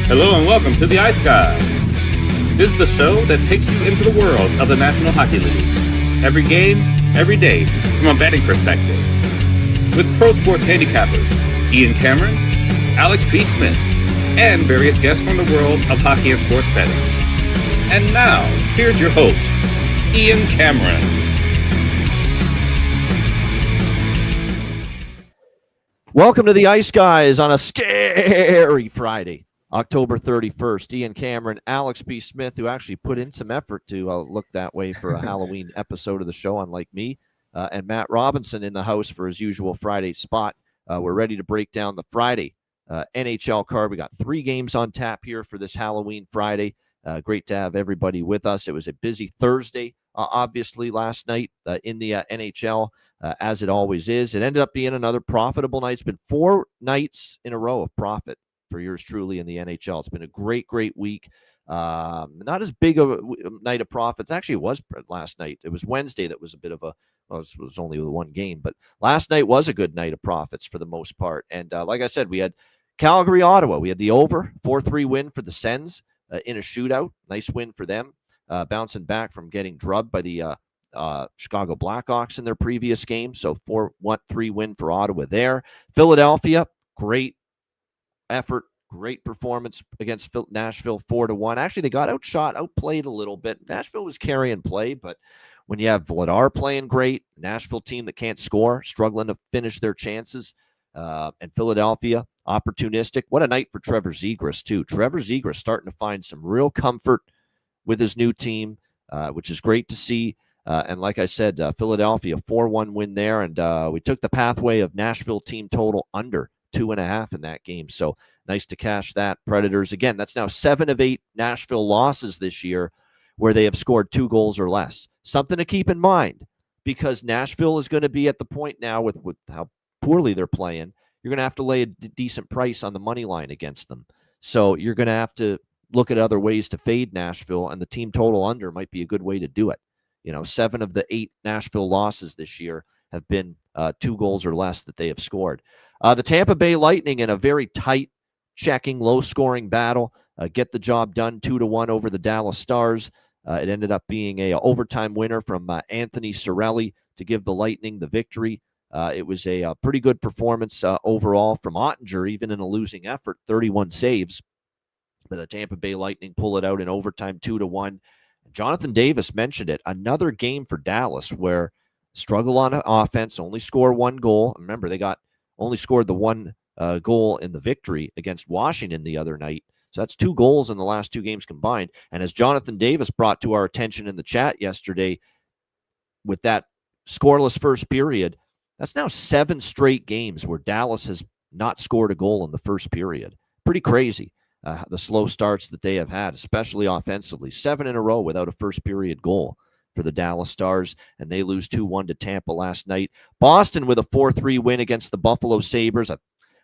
Hello and welcome to the Ice Guys. This is the show that takes you into the world of the National Hockey League. Every game, every day, from a betting perspective. With pro sports handicappers, Ian Cameron, Alex B. Smith, and various guests from the world of hockey and sports betting. And now, here's your host, Ian Cameron. Welcome to the Ice Guys on a scary Friday, October 31st. Ian Cameron, Alex B. Smith, who actually put in some effort to look that way for a Halloween episode of the show, unlike me, and Matt Robinson in the house for his usual Friday spot. We're ready to break down the Friday NHL card. We got 3 games on tap here for this Halloween Friday. Great to have everybody with us. It was a busy Thursday, obviously, last night in the NHL. As it always is. It ended up being another profitable night. It's been 4 nights in a row of profit for yours truly in the NHL. It's been a great, great week. Not as big of a night of profits. Actually, it was last night. It was Wednesday that was a bit of a, well, it was only the one game, but last night was a good night of profits for the most part. And like I said, we had Calgary, Ottawa. We had the over, 4-3 win for the Sens in a shootout. Nice win for them, bouncing back from getting drubbed by the Chicago Blackhawks in their previous game. So 4-3 win for Ottawa there. Philadelphia, great effort, great performance against Nashville, 4-1. Actually, they got outplayed a little bit. Nashville was carrying play, but when you have Vladar playing great, Nashville team that can't score, struggling to finish their chances, and Philadelphia, opportunistic. What a night for Trevor Zegras, too. Trevor Zegras starting to find some real comfort with his new team, which is great to see. And like I said, Philadelphia, 4-1 win there. And we took the pathway of Nashville team total under 2.5 in that game. So nice to cash that. Predators, again, that's now 7 of 8 Nashville losses this year where they have scored 2 goals or less. Something to keep in mind, because Nashville is going to be at the point now with how poorly they're playing. You're going to have to lay a decent price on the money line against them. So you're going to have to look at other ways to fade Nashville, and the team total under might be a good way to do it. 7 of the 8 Nashville losses this year have been 2 goals or less that they have scored. The Tampa Bay Lightning in a very tight, checking, low-scoring battle get the job done 2-1 over the Dallas Stars. It ended up being a overtime winner from Anthony Cirelli to give the Lightning the victory. It was a pretty good performance overall from Ottinger, even in a losing effort, 31 saves. But the Tampa Bay Lightning pull it out in overtime 2-1. Jonathan Davis mentioned it. Another game for Dallas where struggle on offense, only score 1 goal. Remember, they only scored the 1 goal in the victory against Washington the other night. So that's 2 goals in the last 2 games combined. And as Jonathan Davis brought to our attention in the chat yesterday, with that scoreless first period, that's now 7 straight games where Dallas has not scored a goal in the first period. Pretty crazy. The slow starts that they have had, especially offensively. 7 in a row without a first period goal for the Dallas Stars, and they lose 2-1 to Tampa last night. Boston with a 4-3 win against the Buffalo Sabres.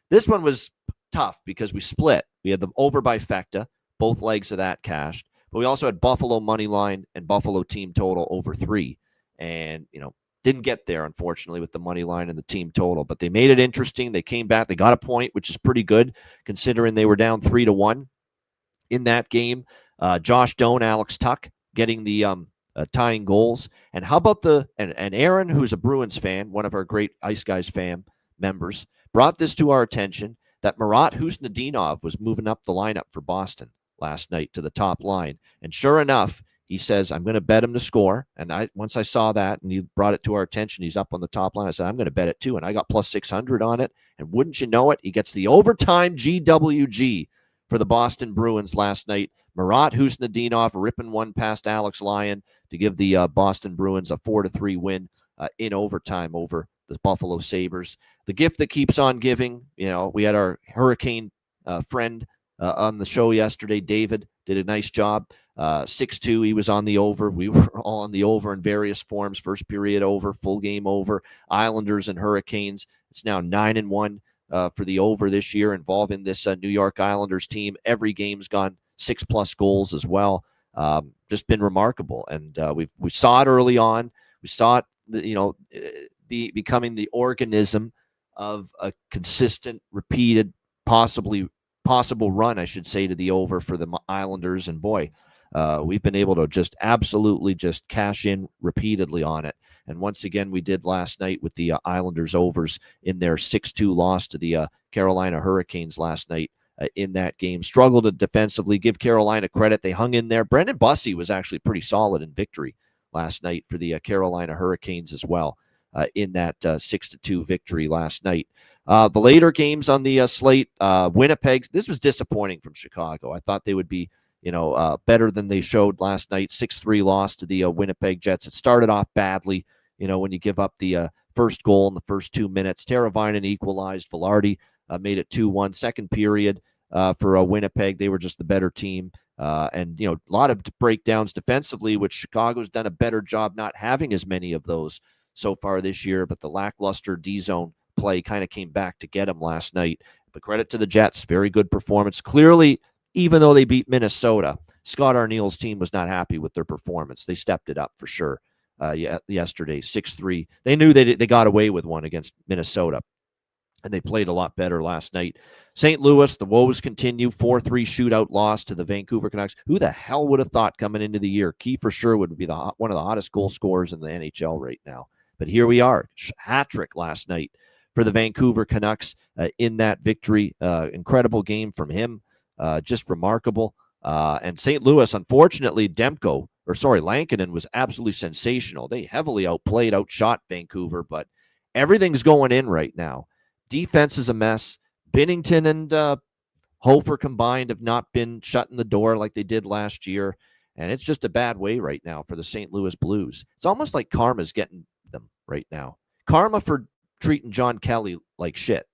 This one was tough because we split. We had them over by Fecta, both legs of that cashed, but we also had Buffalo money line and Buffalo team total over 3. And, didn't get there, unfortunately, with the money line and the team total. But they made it interesting. They came back. They got a point, which is pretty good, considering they were down 3-1 in that game. Josh Doan, Alex Tuck getting the tying goals. And how about and Aaron, who's a Bruins fan, one of our great Ice Guys fan members, brought this to our attention that Marat Husnudinov was moving up the lineup for Boston last night to the top line. And sure enough, he says, I'm going to bet him to score. And once I saw that and he brought it to our attention, he's up on the top line. I said, I'm going to bet it too. And I got plus 600 on it. And wouldn't you know it, he gets the overtime GWG for the Boston Bruins last night. Marat Husnudinov ripping one past Alex Lyon to give the Boston Bruins a 4-3 win in overtime over the Buffalo Sabres. The gift that keeps on giving. We had our Hurricane friend on the show yesterday. David did a nice job. 6-2, he was on the over. We were all on the over in various forms. First period over, full game over. Islanders and Hurricanes. It's now 9-1 for the over this year, involving this New York Islanders team. Every game's gone 6+ goals as well. Just been remarkable, and we saw it early on. We saw it, becoming the organism of a consistent, repeated, possibly possible run, I should say, to the over for the Islanders. And boy, we've been able to just absolutely just cash in repeatedly on it. And once again, we did last night with the Islanders overs in their 6-2 loss to the Carolina Hurricanes last night in that game. Struggled defensively. Give Carolina credit. They hung in there. Brendan Bussey was actually pretty solid in victory last night for the Carolina Hurricanes as well in that 6-2 victory last night. The later games on the slate, Winnipeg, this was disappointing from Chicago. I thought they would be better than they showed last night. 6-3 loss to the Winnipeg Jets. It started off badly, when you give up the first goal in the first 2 minutes. Teravainen equalized. Velarde made it 2-1. Second period for Winnipeg, they were just the better team. And a lot of breakdowns defensively, which Chicago's done a better job not having as many of those so far this year. But the lackluster D-zone play kind of came back to get them last night. But credit to the Jets. Very good performance. Clearly, even though they beat Minnesota, Scott Arniel's team was not happy with their performance. They stepped it up for sure yesterday, 6-3. They knew they got away with one against Minnesota, and they played a lot better last night. St. Louis, the woes continue. 4-3 shootout loss to the Vancouver Canucks. Who the hell would have thought coming into the year Kiefer Sherwood would be one of the hottest goal scorers in the NHL right now? But here we are. Hat trick last night for the Vancouver Canucks in that victory. Incredible game from him. Just remarkable. And St. Louis, unfortunately, Lankinen was absolutely sensational. They heavily outshot Vancouver, but everything's going in right now. Defense is a mess. Binnington and Hofer combined have not been shutting the door like they did last year, and it's just a bad way right now for the St. Louis Blues. It's almost like karma's getting them right now. Karma for treating John Kelly like shit.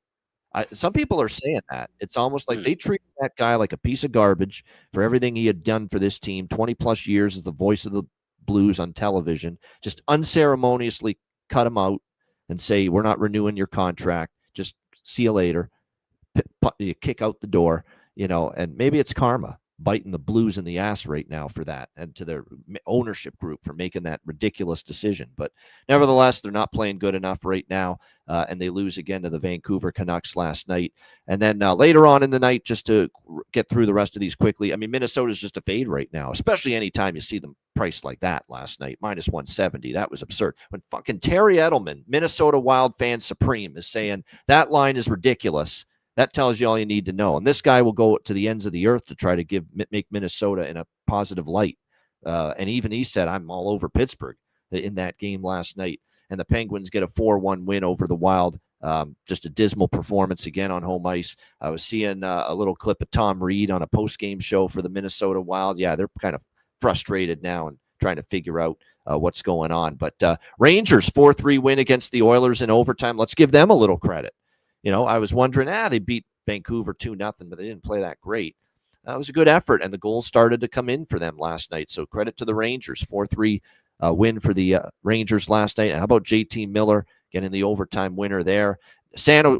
Some people are saying that. It's almost like they treat that guy like a piece of garbage for everything he had done for this team. 20-plus years as the voice of the Blues on television. Just unceremoniously cut him out and say, we're not renewing your contract. Just see you later. You kick out the door, and maybe it's karma biting the Blues in the ass right now for that, and to their ownership group for making that ridiculous decision. But nevertheless, they're not playing good enough right now, and they lose again to the Vancouver Canucks last night. And then later on in the night, just to get through the rest of these quickly, I mean, Minnesota's just a fade right now, especially anytime you see them priced like that last night, -170. That was absurd. When fucking Terry Edelman, Minnesota Wild fan supreme, is saying that line is ridiculous, that tells you all you need to know. And this guy will go to the ends of the earth to try to make Minnesota in a positive light. And even he said, I'm all over Pittsburgh in that game last night. And the Penguins get a 4-1 win over the Wild. Just a dismal performance again on home ice. I was seeing a little clip of Tom Reed on a post-game show for the Minnesota Wild. Yeah, they're kind of frustrated now and trying to figure out what's going on. But Rangers 4-3 win against the Oilers in overtime. Let's give them a little credit. I was wondering, they beat Vancouver 2-0, but they didn't play that great. That was a good effort, and the goals started to come in for them last night. So credit to the Rangers. 4-3 win for the Rangers last night. And how about JT Miller getting the overtime winner there?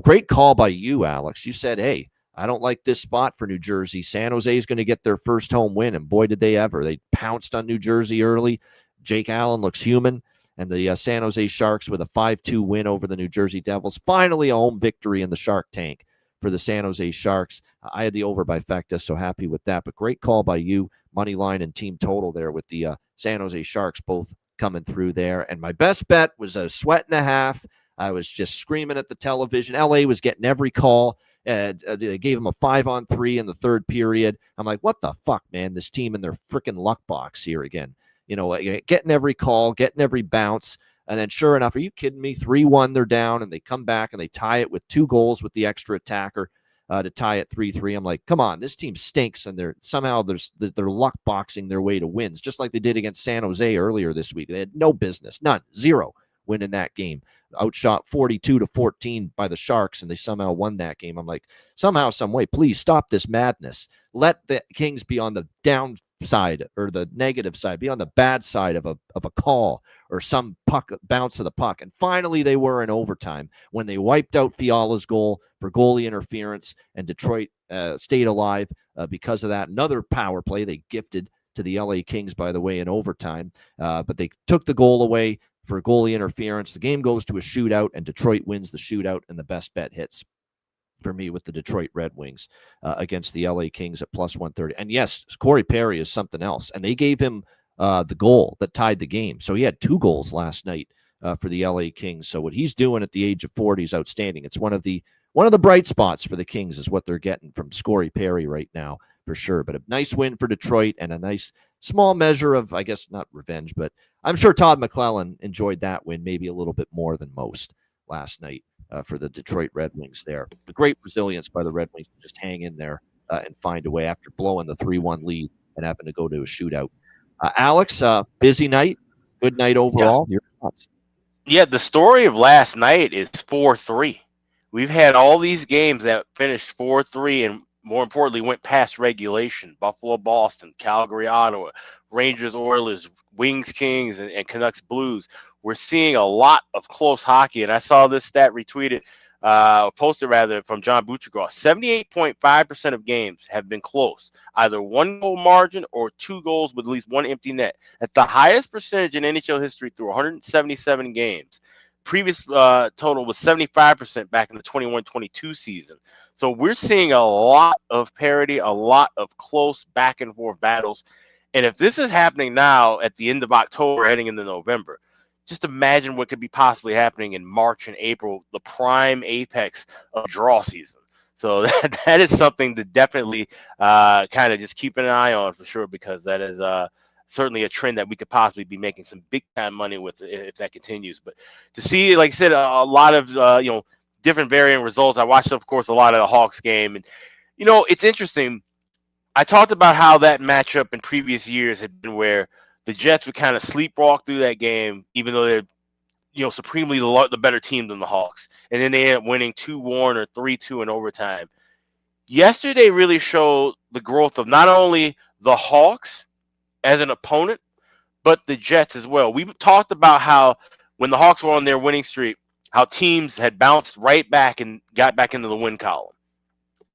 Great call by you, Alex. You said, hey, I don't like this spot for New Jersey. San Jose is going to get their first home win, and boy, did they ever. They pounced on New Jersey early. Jake Allen looks human. And the San Jose Sharks with a 5-2 win over the New Jersey Devils. Finally, a home victory in the Shark Tank for the San Jose Sharks. I had the over by Fecta, so happy with that. But great call by you, money line and team total there with the San Jose Sharks both coming through there. And my best bet was a sweat and a half. I was just screaming at the television. LA was getting every call. They gave him a 5-on-3 in the third period. I'm like, what the fuck, man? This team in their freaking luck box here again. Getting every call, getting every bounce. And then sure enough, are you kidding me? 3-1, they're down, and they come back and they tie it with 2 goals with the extra attacker to tie it 3-3. I'm like, come on, this team stinks, and they're luck boxing their way to wins, just like they did against San Jose earlier this week. They had no business, none, 0 win in that game. Outshot 42-14 by the Sharks, and they somehow won that game. I'm like, somehow, some way, please stop this madness. Let the Kings be on the downside or the negative side, be on the bad side of a call or some puck bounce of the puck. And finally, they were in overtime when they wiped out Fiala's goal for goalie interference, and Detroit stayed alive because of that. Another power play they gifted to the LA Kings, by the way, in overtime, but they took the goal away for goalie interference. The game goes to a shootout, and Detroit wins the shootout, and the best bet hits. for me with the Detroit Red Wings against the LA Kings at plus 130. And yes, Corey Perry is something else. And they gave him the goal that tied the game. So he had 2 goals last night for the LA Kings. So what he's doing at the age of 40 is outstanding. It's one of the bright spots for the Kings is what they're getting from Corey Perry right now for sure. But a nice win for Detroit and a nice small measure of, I guess, not revenge, but I'm sure Todd McClellan enjoyed that win maybe a little bit more than most last night. For the Detroit Red Wings there. The great resilience by the Red Wings to just hang in there and find a way after blowing the 3-1 lead and having to go to a shootout. Alex, busy night, good night overall. Yeah. Your thoughts? Yeah, the story of last night is 4-3. We've had all these games that finished 4-3 and more importantly went past regulation. Buffalo, Boston, Calgary, Ottawa, Rangers, Oilers, Wings, Kings, and Canucks, Blues. We're seeing a lot of close hockey, and I saw this stat retweeted, posted rather, from John Butchergross. 78.5% of games have been close, either 1 goal margin or 2 goals with at least 1 empty net. That's the highest percentage in NHL history through 177 games. Previous total was 75% back in the 21-22 season. So we're seeing a lot of parity, a lot of close back and forth battles. And if this is happening now at the end of October, heading into November, just imagine what could be possibly happening in March and April, the prime apex of draw season. So that is something to definitely kind of just keep an eye on for sure, because that is certainly a trend that we could possibly be making some big time money with if that continues. But to see, like I said, a lot of different varying results. I watched, of course, a lot of the Hawks game, and it's interesting. I talked about how that matchup in previous years had been where the Jets would kind of sleepwalk through that game, even though they're supremely the better team than the Hawks, and then they end up winning 2-1 or 3-2 in overtime. Yesterday really showed the growth of not only the Hawks as an opponent, but the Jets as well. We talked about how when the Hawks were on their winning streak, how teams had bounced right back and got back into the win column.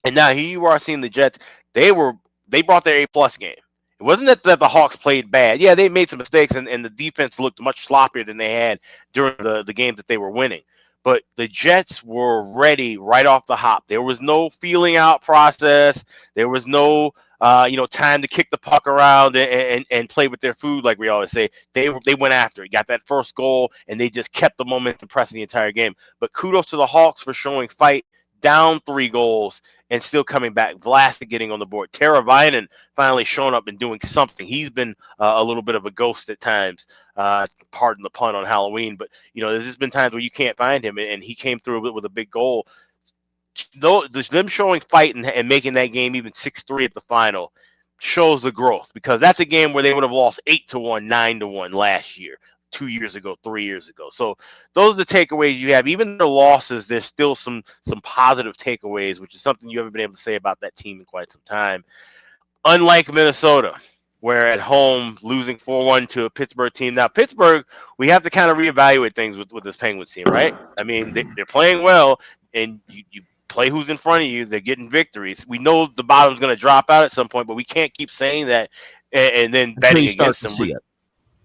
And now here you are seeing the Jets. They brought their A+ game. It wasn't that the Hawks played bad. Yeah, they made some mistakes, and the defense looked much sloppier than they had during the games that they were winning. But the Jets were ready right off the hop. There was no feeling out process. There was no time to kick the puck around and play with their food, like we always say. They went after it, got that first goal, and they just kept the momentum pressing the entire game. But kudos to the Hawks for showing fight, down 3 goals, and still coming back. Vlasic getting on the board. Teravainen finally showing up and doing something. He's been a little bit of a ghost at times. Pardon the pun on Halloween, but there's just been times where you can't find him, and he came through with a big goal. Them showing fight and making that game even 6-3 at the final shows the growth, because that's a game where they would have lost 8-1, 9-1 last year, 2 years ago, 3 years ago. So those are the takeaways you have. Even the losses, there's still some positive takeaways, which is something you haven't been able to say about that team in quite some time. Unlike Minnesota, where at home losing 4-1 to a Pittsburgh team. Now, Pittsburgh, we have to kind of reevaluate things with this Penguins team, right? I mean, they're playing well, and you play who's in front of you. They're getting victories. We know the bottom's going to drop out at some point, but we can't keep saying that and then betting against them.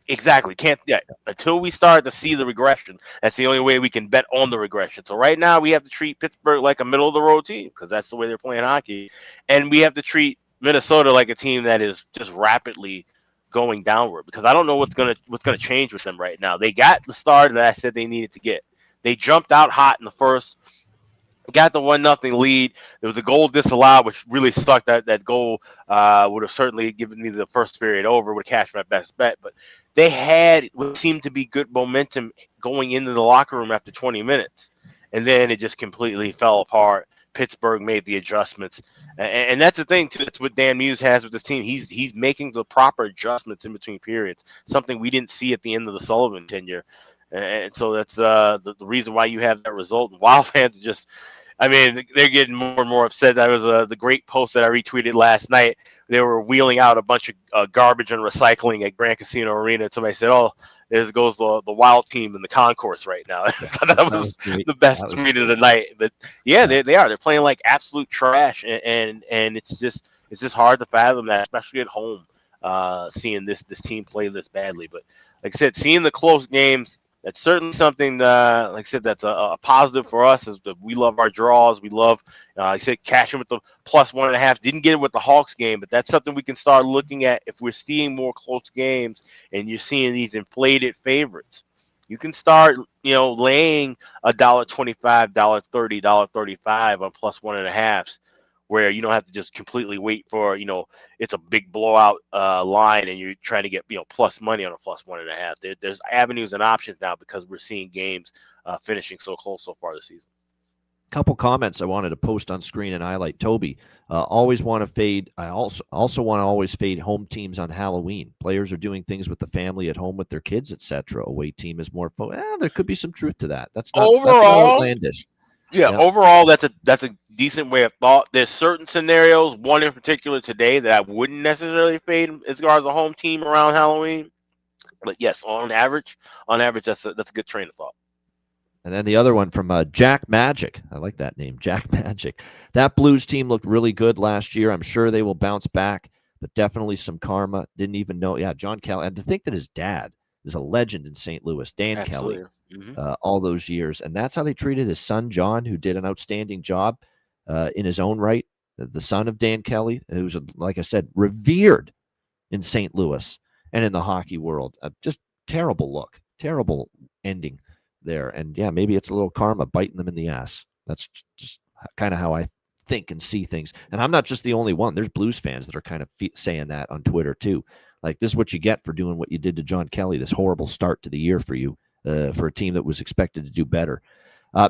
Exactly. Can't until we start to see the regression. That's the only way we can bet on the regression. So right now we have to treat Pittsburgh like a middle of the road team, because that's the way they're playing hockey, and we have to treat Minnesota like a team that is just rapidly going downward, because I don't know what's gonna change with them right now. They got the start that I said they needed to get. They jumped out hot in the first. Got the 1-0 lead. There was a goal disallowed, which really sucked. That goal would have certainly given me the first period over, would have cashed my best bet. But they had what seemed to be good momentum going into the locker room after 20 minutes. And then it just completely fell apart. Pittsburgh made the adjustments. And that's the thing, too. That's what Dan Muse has with this team. He's making the proper adjustments in between periods, something we didn't see at the end of the Sullivan tenure. And so that's the reason why you have that result. And Wild fans just – I mean, they're getting more and more upset. That was the great post that I retweeted last night. They were wheeling out a bunch of garbage and recycling at Grand Casino Arena. And somebody said, "Oh, there goes the Wild team in the concourse right now." that was the best tweet of the night. But yeah, they are. They're playing like absolute trash, and it's just hard to fathom that, especially at home, seeing this team play this badly. But like I said, seeing the close games, That's certainly something, like I said, that's a positive for us. Is that we love our draws. We love, like I said, cashing with the +1.5. Didn't get it with the Hawks game, but that's something we can start looking at if we're seeing more close games and you're seeing these inflated favorites. You can start, laying $1.25, $1.30, $1.35 on +1.5s, where you don't have to just completely wait for, it's a big blowout line and you're trying to get, plus money on a +1.5. There's avenues and options now because we're seeing games finishing so close so far this season. Couple comments I wanted to post on screen and highlight. Toby, always want to fade. I also want to always fade home teams on Halloween. Players are doing things with the family at home with their kids, etc. Away team is more there could be some truth to that. That's not outlandish. Yeah, overall, that's a decent way of thought. There's certain scenarios, one in particular today, that I wouldn't necessarily fade as far as a home team around Halloween. But yes, on average, that's a good train of thought. And then the other one from Jack Magic. I like that name, Jack Magic. That Blues team looked really good last year. I'm sure they will bounce back, but definitely some karma. Didn't even know. Yeah, John Kelly. And to think that his dad is a legend in St. Louis, Dan Absolutely. Kelly. All those years. And that's how they treated his son, John, who did an outstanding job in his own right. The son of Dan Kelly, who's, like I said, revered in St. Louis and in the hockey world. Just terrible ending there. And yeah, maybe it's a little karma biting them in the ass. That's just kind of how I think and see things. And I'm not just the only one. There's Blues fans that are kind of saying that on Twitter too. Like, this is what you get for doing what you did to John Kelly, this horrible start to the year for you. For a team that was expected to do better.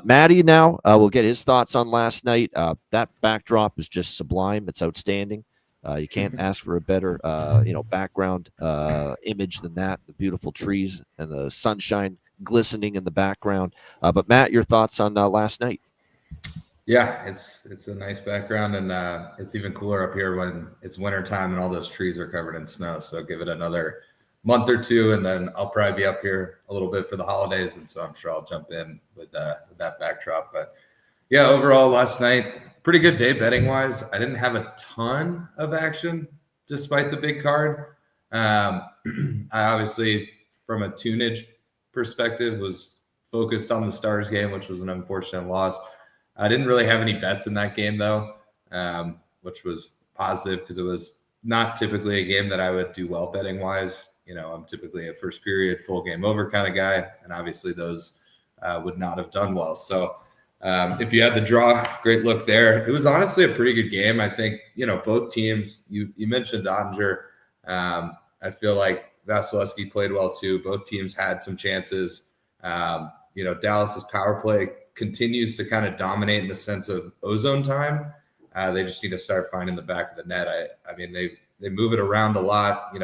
Matty now will get his thoughts on last night. That backdrop is just sublime. It's outstanding. You can't ask for a better background image than that. The beautiful trees and the sunshine glistening in the background. But Matt, your thoughts on last night? Yeah, it's a nice background, and it's even cooler up here when it's wintertime and all those trees are covered in snow. So give it another month or two, and then I'll probably be up here a little bit for the holidays, and so I'm sure I'll jump in with that backdrop. But yeah, overall last night, pretty good day betting wise. I didn't have a ton of action despite the big card. I obviously, from a tunage perspective, was focused on the Stars game, which was an unfortunate loss. I didn't really have any bets in that game though, which was positive because it was not typically a game that I would do well betting wise. I'm typically a first period, full game over kind of guy, and obviously those would not have done well. So if you had the draw, great look there. It was honestly a pretty good game. I think, both teams, you mentioned Ottinger. I feel like Vasilevsky played well too. Both teams had some chances. Dallas's power play continues to kind of dominate in the sense of ozone time. They just need to start finding the back of the net. I mean, they move it around a lot.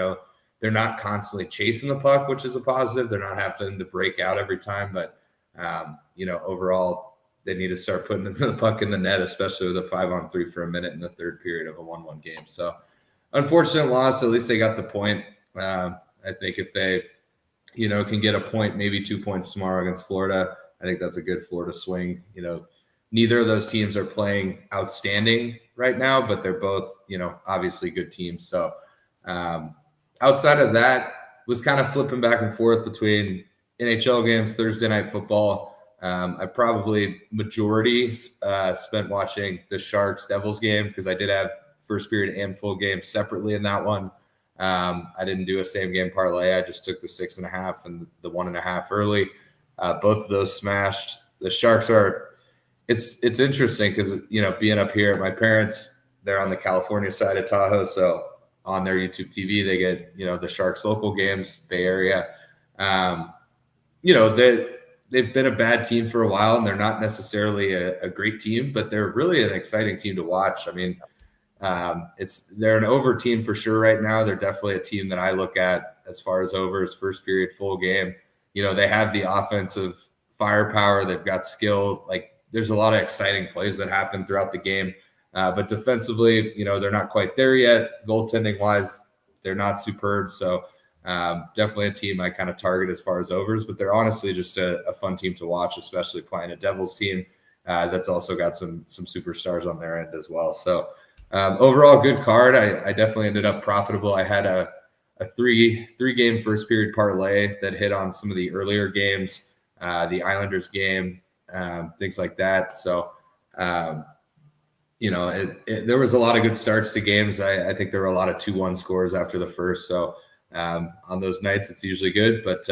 They're not constantly chasing the puck, which is a positive. They're not having to break out every time, but overall, they need to start putting the puck in the net, especially with a 5-on-3 for a minute in the third period of a 1-1 game. So, unfortunate loss. At least they got the point. I think if they, can get a point, maybe 2 points tomorrow against Florida, I think that's a good Florida swing. Neither of those teams are playing outstanding right now, but they're both, obviously good teams. So, outside of that, was kind of flipping back and forth between NHL games, Thursday night football. I probably majority spent watching the Sharks-Devils game because I did have first period and full game separately in that one. I didn't do a same game parlay. I just took the 6.5 and the 1.5 early. Both of those smashed. The Sharks it's interesting because, being up here, my parents, they're on the California side of Tahoe. So on their YouTube TV, they get, the Sharks local games, Bay Area. They've been a bad team for a while, and they're not necessarily a great team, but they're really an exciting team to watch. I mean, they're an over team for sure right now. They're definitely a team that I look at as far as overs, first period, full game. They have the offensive firepower. They've got skill. Like, there's a lot of exciting plays that happen throughout the game. But defensively, they're not quite there yet. Goaltending wise, they're not superb. So definitely a team I kind of target as far as overs, but they're honestly just a fun team to watch, especially playing a Devils team that's also got some superstars on their end as well. So overall, good card. I definitely ended up profitable. I had a a three game first period parlay that hit on some of the earlier games, the Islanders game, things like that. So, there was a lot of good starts to games. I think there were a lot of 2-1 scores after the first. So on those nights, it's usually good. But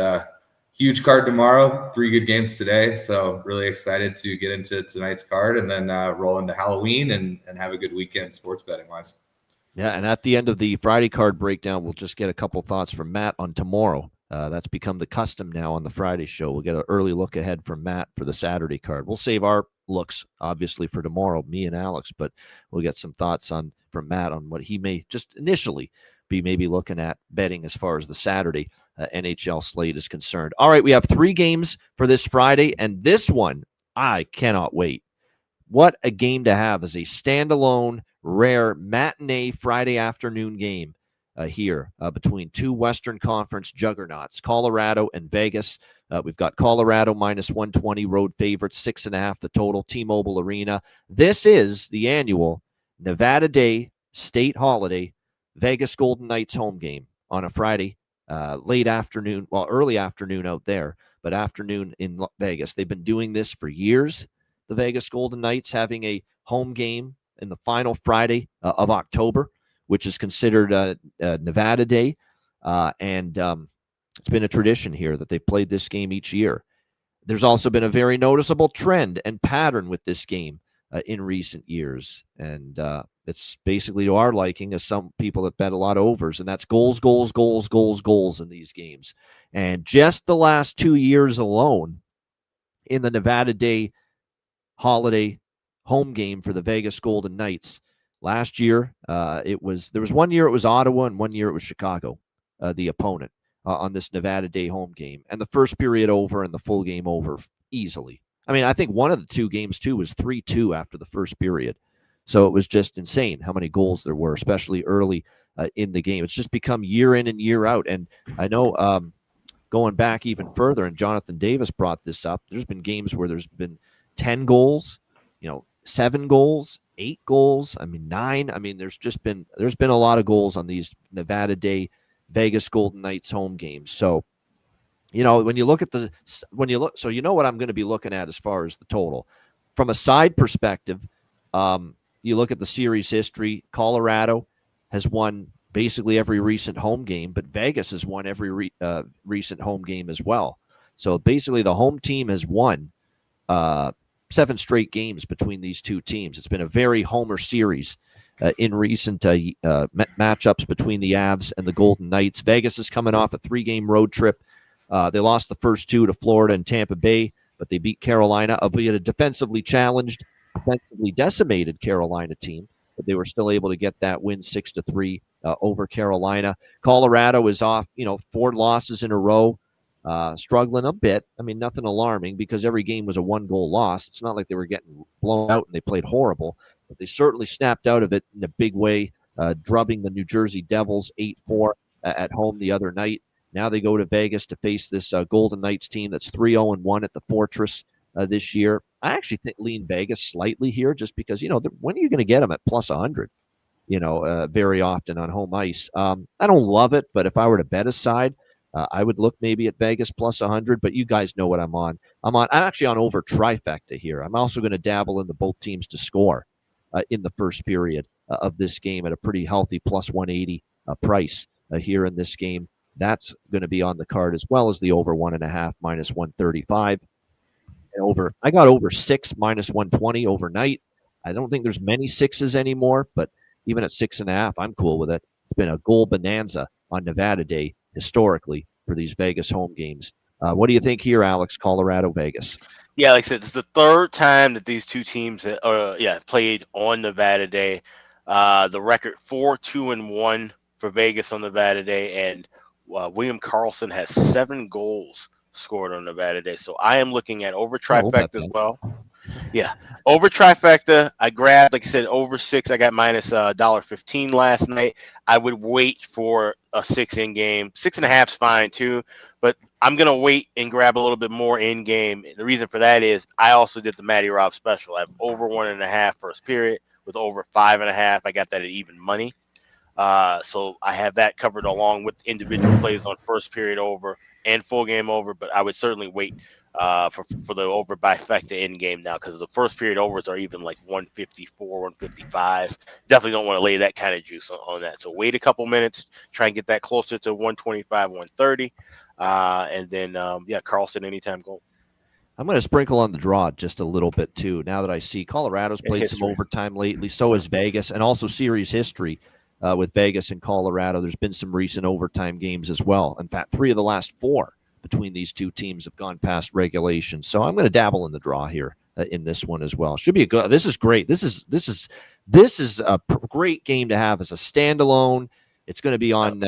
huge card tomorrow, 3 good games today. So really excited to get into tonight's card and then roll into Halloween and have a good weekend sports betting wise. Yeah, and at the end of the Friday card breakdown, we'll just get a couple thoughts from Matt on tomorrow. That's become the custom now on the Friday show. We'll get an early look ahead from Matt for the Saturday card. We'll save our looks, obviously, for tomorrow, me and Alex, but we'll get some thoughts from Matt on what he may just initially be maybe looking at betting as far as the Saturday NHL slate is concerned. All right, we have 3 games for this Friday, and this one, I cannot wait. What a game to have as a standalone, rare matinee Friday afternoon game here between 2 Western Conference juggernauts, Colorado and Vegas. We've got Colorado minus 120, road favorites, 6.5 the total, T-Mobile Arena. This is the annual Nevada Day State Holiday Vegas Golden Knights home game on a Friday, late afternoon, well, early afternoon out there, but afternoon in Vegas. They've been doing this for years, the Vegas Golden Knights, having a home game in the final Friday of October, which is considered Nevada Day. And it's been a tradition here that they've played this game each year. There's also been a very noticeable trend and pattern with this game in recent years. And it's basically to our liking as some people that bet a lot of overs, and that's goals, goals, goals, goals, goals in these games. And just the last 2 years alone in the Nevada Day holiday home game for the Vegas Golden Knights. Last year, there was 1 year it was Ottawa and 1 year it was Chicago, the opponent on this Nevada Day home game. And the first period over and the full game over easily. I mean, I think one of the 2 games, too, was 3-2 after the first period. So it was just insane how many goals there were, especially early in the game. It's just become year in and year out. And I know going back even further, and Jonathan Davis brought this up, there's been games where there's been 10 goals, 7 goals, 8 goals, 9. I mean, there's been a lot of goals on these Nevada Day Vegas Golden Knights home games. So, when you look at so you know what I'm going to be looking at as far as the total. From a side perspective, you look at the series history, Colorado has won basically every recent home game, but Vegas has won every recent home game as well. So basically the home team has won 7 straight games between these 2 teams. It's been a very homer series in recent matchups between the Avs and the Golden Knights. Vegas is coming off a 3-game road trip. They lost the first 2 to Florida and Tampa Bay, but they beat Carolina, albeit a defensively challenged, defensively decimated Carolina team, but they were still able to get that win 6-3 over Carolina. Colorado is off, 4 losses in a row. Struggling a bit. Nothing alarming because every game was a 1-goal loss. It's not like they were getting blown out and they played horrible, but they certainly snapped out of it in a big way, drubbing the New Jersey Devils 8-4 at home the other night. Now they go to Vegas to face this Golden Knights team that's 3-0-1 at the Fortress this year. I actually think lean Vegas slightly here just because, when are you going to get them at plus 100? Very often on home ice. I don't love it, but if I were to bet a side, I would look maybe at Vegas plus 100, but you guys know what I'm on. I'm actually on over trifecta here. I'm also going to dabble in the both teams to score in the first period of this game at a pretty healthy plus 180 price here in this game. That's going to be on the card as well as the over 1.5 minus 135. And I got over 6 minus 120 overnight. I don't think there's many 6s anymore, but even at 6.5, I'm cool with it. It's been a goal bonanza on Nevada Day historically for these Vegas home games. What do you think here, Alex? Colorado, Vegas. Yeah, like I said, it's the 3rd time that these 2 teams played on Nevada Day. The record 4-2-1 for Vegas on Nevada Day, and William Karlsson has 7 goals scored on Nevada Day. So I am looking at over trifecta as well. Yeah, over trifecta. I grabbed, like I said, over 6. I got minus $1.15 last night. I would wait for a 6 in game. 6.5 is fine too, but I'm gonna wait and grab a little bit more in game. The reason for that is I also did the Matty Rob special. I have over 1.5 first period with over 5.5. I got that at even money. So I have that covered along with individual plays on first period over and full game over. But I would certainly wait for the over by effect to end game now, because the first period overs are even like 154, 155. Definitely don't want to lay that kind of juice on that. So wait a couple minutes, try and get that closer to 125, 130. And then, Carlson anytime goal. I'm going to sprinkle on the draw just a little bit too. Now that I see Colorado's played some overtime lately, so has Vegas, and also series history with Vegas and Colorado. There's been some recent overtime games as well. In fact, 3 of the last 4 between these two teams have gone past regulation. So I'm going to dabble in the draw here in this one as well. Should be a good. This is great. This is a great game to have as a standalone. It's going to be on.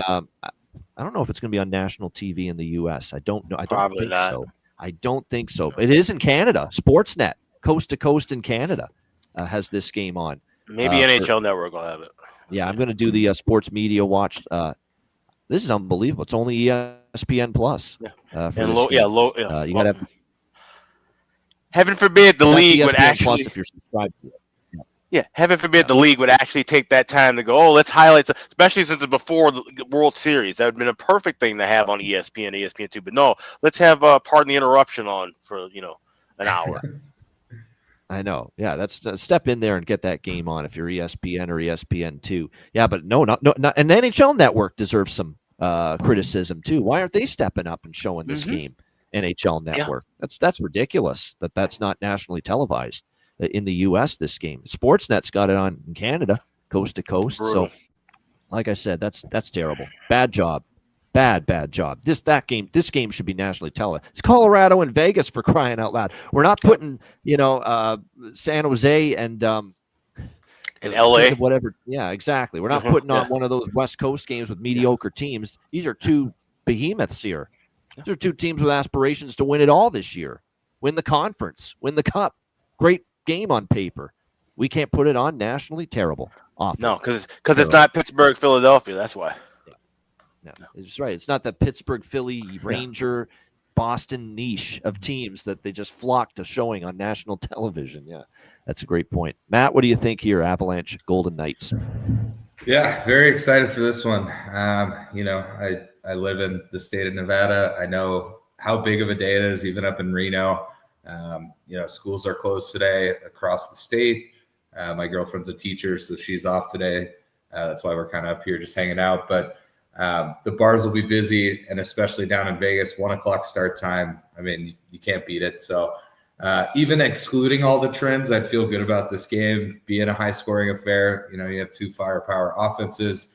I don't know if it's going to be on national TV in the U.S. I don't know. I don't Probably think not. so. I don't think so. But it is in Canada. Sportsnet, coast to coast in Canada, has this game on. Maybe NHL Network will have it. Yeah, I'm going to do the sports media watch. This is unbelievable. It's only ESPN Plus. Yeah. For And this low, game. yeah, low. You got to. Heaven forbid the league would ESPN actually. Plus if you're subscribed to it. Yeah, heaven forbid the league would actually take that time to go, oh, let's highlight, especially since it's before the World Series. That would have been a perfect thing to have on ESPN, ESPN2. But no, let's have Pardon the Interruption on for, an hour. I know. Yeah, that's step in there and get that game on if you're ESPN or ESPN2. Yeah, but no, and the NHL Network deserves some criticism too. Why aren't they stepping up and showing this game? NHL Network. Yeah. That's ridiculous that's not nationally televised in the U.S. this game. Sportsnet's got it on in Canada, coast to coast. Brutal. So, like I said, that's terrible. Bad job. Bad job. This game should be nationally televised. It's Colorado and Vegas, for crying out loud. We're not putting, San Jose and LA. Whatever. Yeah, exactly. We're not putting on one of those West Coast games with mediocre teams. These are 2 behemoths here. These are 2 teams with aspirations to win it all this year. Win the conference, win the cup. Great game on paper. We can't put it on nationally. Terrible. Awful. No, because it's not Pittsburgh, Philadelphia. That's why. No, it's right. It's not the Pittsburgh, Philly, Ranger, Boston niche of teams that they just flock to showing on national television. Yeah, that's a great point. Matt, what do you think here? Avalanche, Golden Knights. Yeah, very excited for this one. I live in the state of Nevada. I know how big of a day it is, even up in Reno. Schools are closed today across the state. My girlfriend's a teacher, so she's off today. That's why we're kind of up here just hanging out. But the bars will be busy, and especially down in Vegas, 1:00 start time. I mean, you can't beat it. So even excluding all the trends, I'd feel good about this game being a high-scoring affair. You have 2 firepower offenses.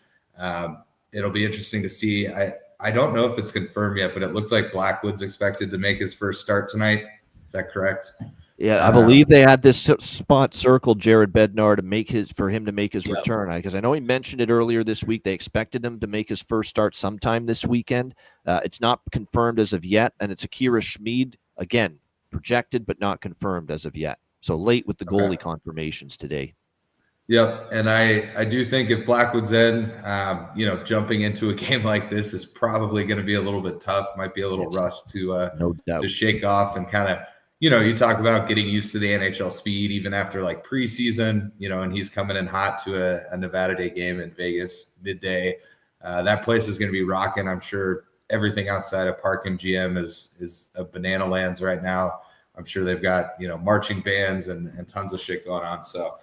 It'll be interesting to see. I don't know if it's confirmed yet, but it looked like Blackwood's expected to make his first start tonight. Is that correct? Yeah, I believe they had this spot circled, Jared Bednar, for him to make his return. Because I know he mentioned it earlier this week. They expected him to make his first start sometime this weekend. It's not confirmed as of yet, and it's Akira Schmid, again, projected but not confirmed as of yet. So late with the goalie confirmations today. Yep, and I do think if Blackwood's in, jumping into a game like this is probably going to be a little bit tough. Might be a little rust to shake off and kind of, you talk about getting used to the NHL speed even after like preseason, and he's coming in hot to a Nevada Day game in Vegas midday. That place is going to be rocking. I'm sure everything outside of Park MGM is a banana lands right now. I'm sure they've got, marching bands and tons of shit going on. So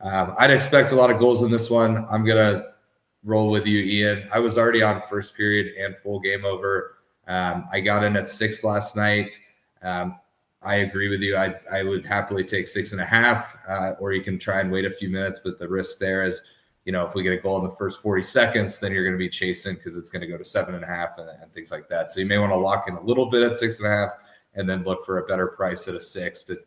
I'd expect a lot of goals in this one. I'm going to roll with you, Ian. I was already on first period and full game over. I got in at 6 last night. I agree with you. I would happily take 6.5, or you can try and wait a few minutes. But the risk there is, if we get a goal in the first 40 seconds, then you're going to be chasing because it's going to go to 7.5 and things like that. So you may want to lock in a little bit at 6.5 and then look for a better price at a 6 to,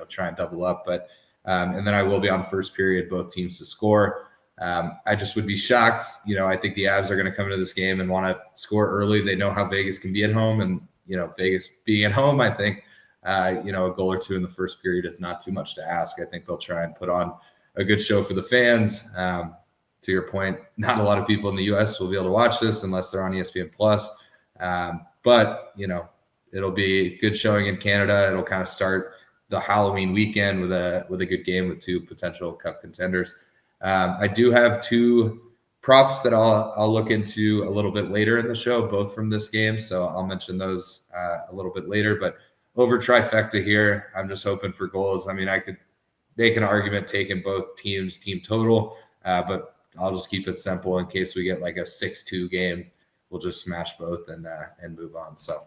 try and double up. But and then I will be on first period, both teams to score. I just would be shocked. I think the Avs are going to come into this game and want to score early. They know how Vegas can be at home, and Vegas being at home, I think a goal or 2 in the first period is not too much to ask. I think they'll try and put on a good show for the fans. To your point, not a lot of people in the U.S. will be able to watch this unless they're on ESPN Plus. But it'll be good showing in Canada. It'll kind of start the Halloween weekend with a good game with 2 potential cup contenders. I do have 2 props that I'll look into a little bit later in the show, both from this game. So I'll mention those a little bit later. But over trifecta here, I'm just hoping for goals. I mean, I could make an argument taking both teams team total, but I'll just keep it simple in case we get like a 6-2 game. We'll just smash both and move on. So.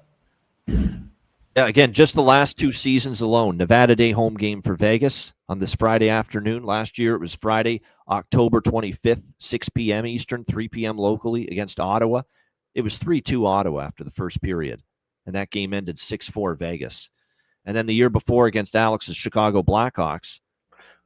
Yeah, again, just the last 2 seasons alone. Nevada Day home game for Vegas on this Friday afternoon. Last year it was Friday, October 25th, 6 p.m. Eastern, 3 p.m. locally against Ottawa. It was 3-2 Ottawa after the first period, and that game ended 6-4 Vegas. And then the year before against Alex's Chicago Blackhawks,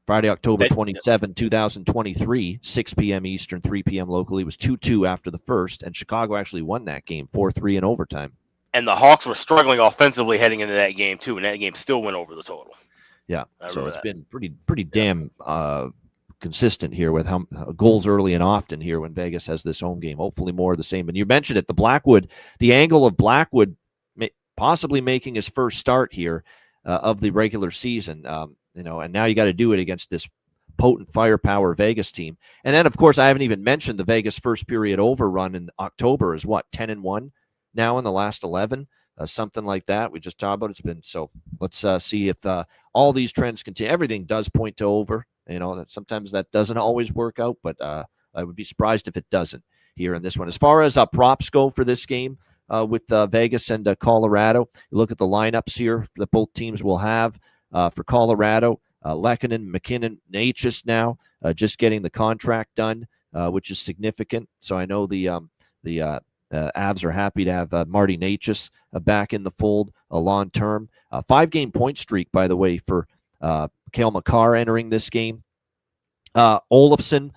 Friday, October 27, 2023, 6 p.m. Eastern, 3 p.m. locally. It was 2-2 after the first, and Chicago actually won that game 4-3 in overtime. And the Hawks were struggling offensively heading into that game too, and that game still went over the total. Yeah, so it's been pretty damn consistent here with how goals early and often here when Vegas has this home game. Hopefully more of the same. And you mentioned it, the angle of Blackwood possibly making his first start here of the regular season. And now you got to do it against this potent firepower Vegas team. And then, of course, I haven't even mentioned the Vegas first period overrun in October is 10-1. Now in the last 11, something like that. We just talked about it's been. So let's see if all these trends continue. Everything does point to over. That sometimes that doesn't always work out, but I would be surprised if it doesn't here in this one. As far as props go for this game with Vegas and Colorado, you look at the lineups here that both teams will have for Colorado. Lehkonen, McKinnon, Necas now just getting the contract done, which is significant. So I know the Avs are happy to have Marty Necas back in the fold long term. 5-game point streak, by the way, for Cale Makar entering this game. Olofsson,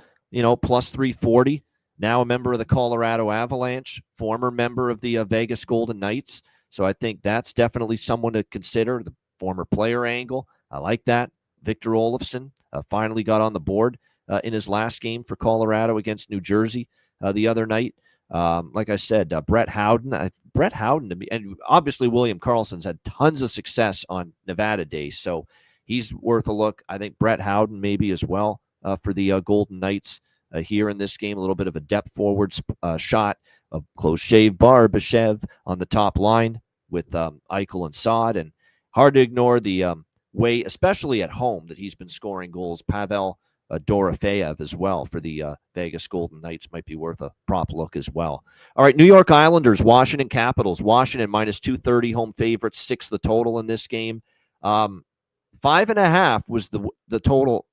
plus 340. Now a member of the Colorado Avalanche, former member of the Vegas Golden Knights. So I think that's definitely someone to consider. The former player angle, I like that. Victor Olofsson finally got on the board in his last game for Colorado against New Jersey the other night. Like I said, Brett Howden to me, and obviously William Karlsson's had tons of success on Nevada Day, so he's worth a look. I think Brett Howden maybe as well for the Golden Knights here in this game. A little bit of a depth forward shot, a close shave Barbashev on the top line with Eichel and Saad, and hard to ignore the way, especially at home, that he's been scoring goals. Pavel Dorofeyev as well for the Vegas Golden Knights might be worth a prop look as well. All right, New York Islanders, Washington Capitals. Washington minus 230 home favorites, 6 the total in this game. 5.5 was the total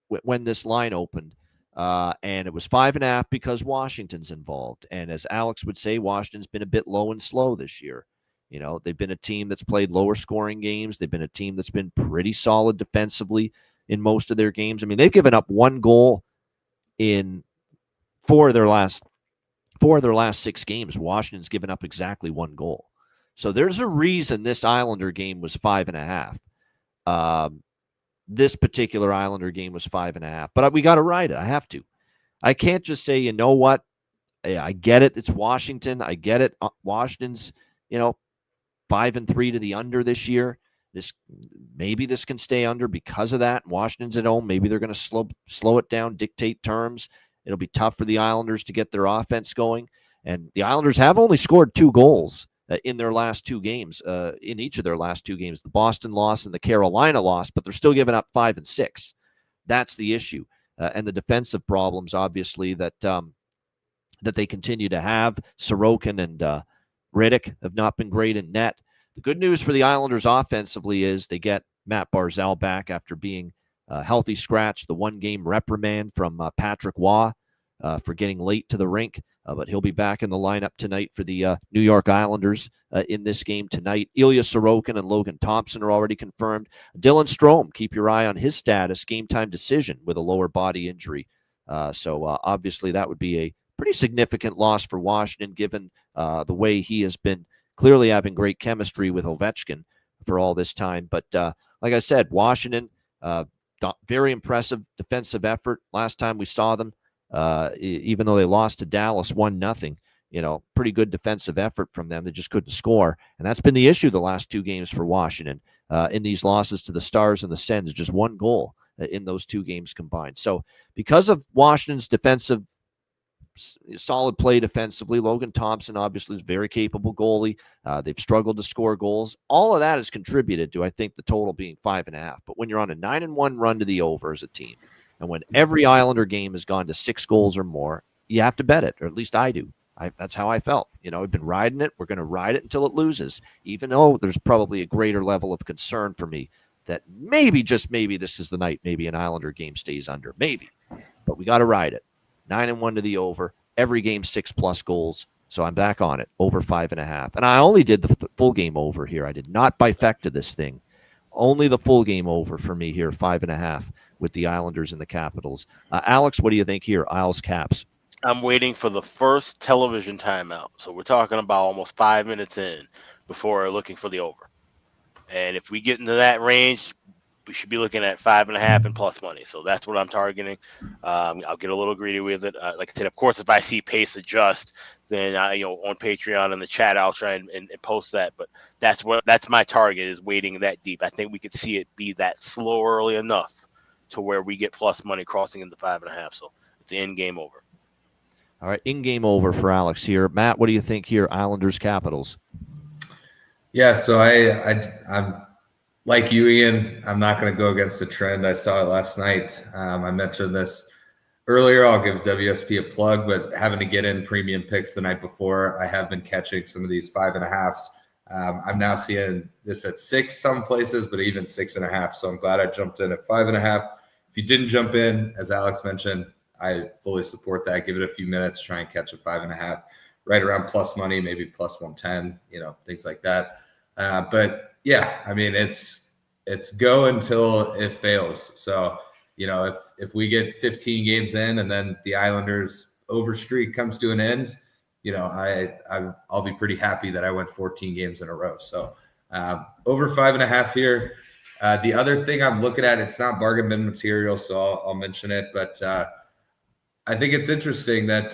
when this line opened, and it was 5.5 because Washington's involved. And as Alex would say, Washington's been a bit low and slow this year. They've been a team that's played lower scoring games. They've been a team that's been pretty solid defensively in most of their games. I mean, they've given up 1 goal in 4 of their last 6 games. Washington's given up exactly 1 goal. So there's a reason this Islander game was 5.5. This particular Islander game was 5.5. But we got to ride it. I have to. I can't just say, you know what? I get it. It's Washington. I get it. Washington's, 5-3 to the under this year. Maybe this can stay under because of that. Washington's at home. Maybe they're going to slow it down, dictate terms. It'll be tough for the Islanders to get their offense going. And the Islanders have only scored 2 goals in their last 2 games, in each of their last 2 games, the Boston loss and the Carolina loss, but they're still giving up 5 and 6. That's the issue. And the defensive problems, obviously, that they continue to have. Sorokin and Riddick have not been great in net. The good news for the Islanders offensively is they get Matt Barzal back after being healthy scratch, the 1-game reprimand from Patrick Waugh for getting late to the rink. But he'll be back in the lineup tonight for the New York Islanders in this game tonight. Ilya Sorokin and Logan Thompson are already confirmed. Dylan Strome, keep your eye on his status, game-time decision with a lower body injury. So obviously that would be a pretty significant loss for Washington, given the way he has been clearly having great chemistry with Ovechkin for all this time. But like I said, Washington, very impressive defensive effort. Last time we saw them, even though they lost to Dallas 1-0, pretty good defensive effort from them. They just couldn't score. And that's been the issue the last 2 games for Washington in these losses to the Stars and the Sens, just 1 goal in those 2 games combined. So because of Washington's defensive solid play defensively. Logan Thompson obviously is a very capable goalie. They've struggled to score goals. All of that has contributed to, I think, the total being 5.5. But when you're on a 9-1 run to the over as a team, and when every Islander game has gone to 6 goals or more, you have to bet it, or at least I do. That's how I felt. I've been riding it. We're going to ride it until it loses, even though there's probably a greater level of concern for me that maybe, just maybe, this is the night maybe an Islander game stays under. Maybe. But we got to ride it. 9-1 to the over. Every game 6+ goals. So I'm back on it. Over 5.5. And I only did the full game over here. I did not bifecta this thing. Only the full game over for me here, 5.5 with the Islanders and the Capitals. Alex, what do you think here? Isles Caps. I'm waiting for the first television timeout. So we're talking about almost 5 minutes in before looking for the over. And if we get into that range, we should be looking at 5.5 and plus money. So that's what I'm targeting. I'll get a little greedy with it. Like I said, of course, if I see pace adjust, then on Patreon in the chat, I'll try and post that. But that's my target, is waiting that deep. I think we could see it be that slow early enough to where we get plus money crossing into 5.5. So it's the end game over. All right, in-game over for Alex here. Matt, what do you think here? Islanders, Capitals. Yeah, so I'm like you, Ian. I'm not going to go against the trend. I saw it last night. I mentioned this earlier. I'll give WSP a plug, but having to get in premium picks the night before, I have been catching some of these 5.5s. I'm now seeing this at 6 some places, but even 6.5. So I'm glad I jumped in at 5.5. If you didn't jump in, as Alex mentioned, I fully support that. Give it a few minutes, try and catch a 5.5, right around plus money, maybe plus 110, things like that. But yeah, I mean, it's go until it fails. So, if we get 15 games in and then the Islanders over streak comes to an end, I'll be pretty happy that I went 14 games in a row. So over 5.5 here. The other thing I'm looking at, it's not bargain bin material, so I'll mention it, but I think it's interesting that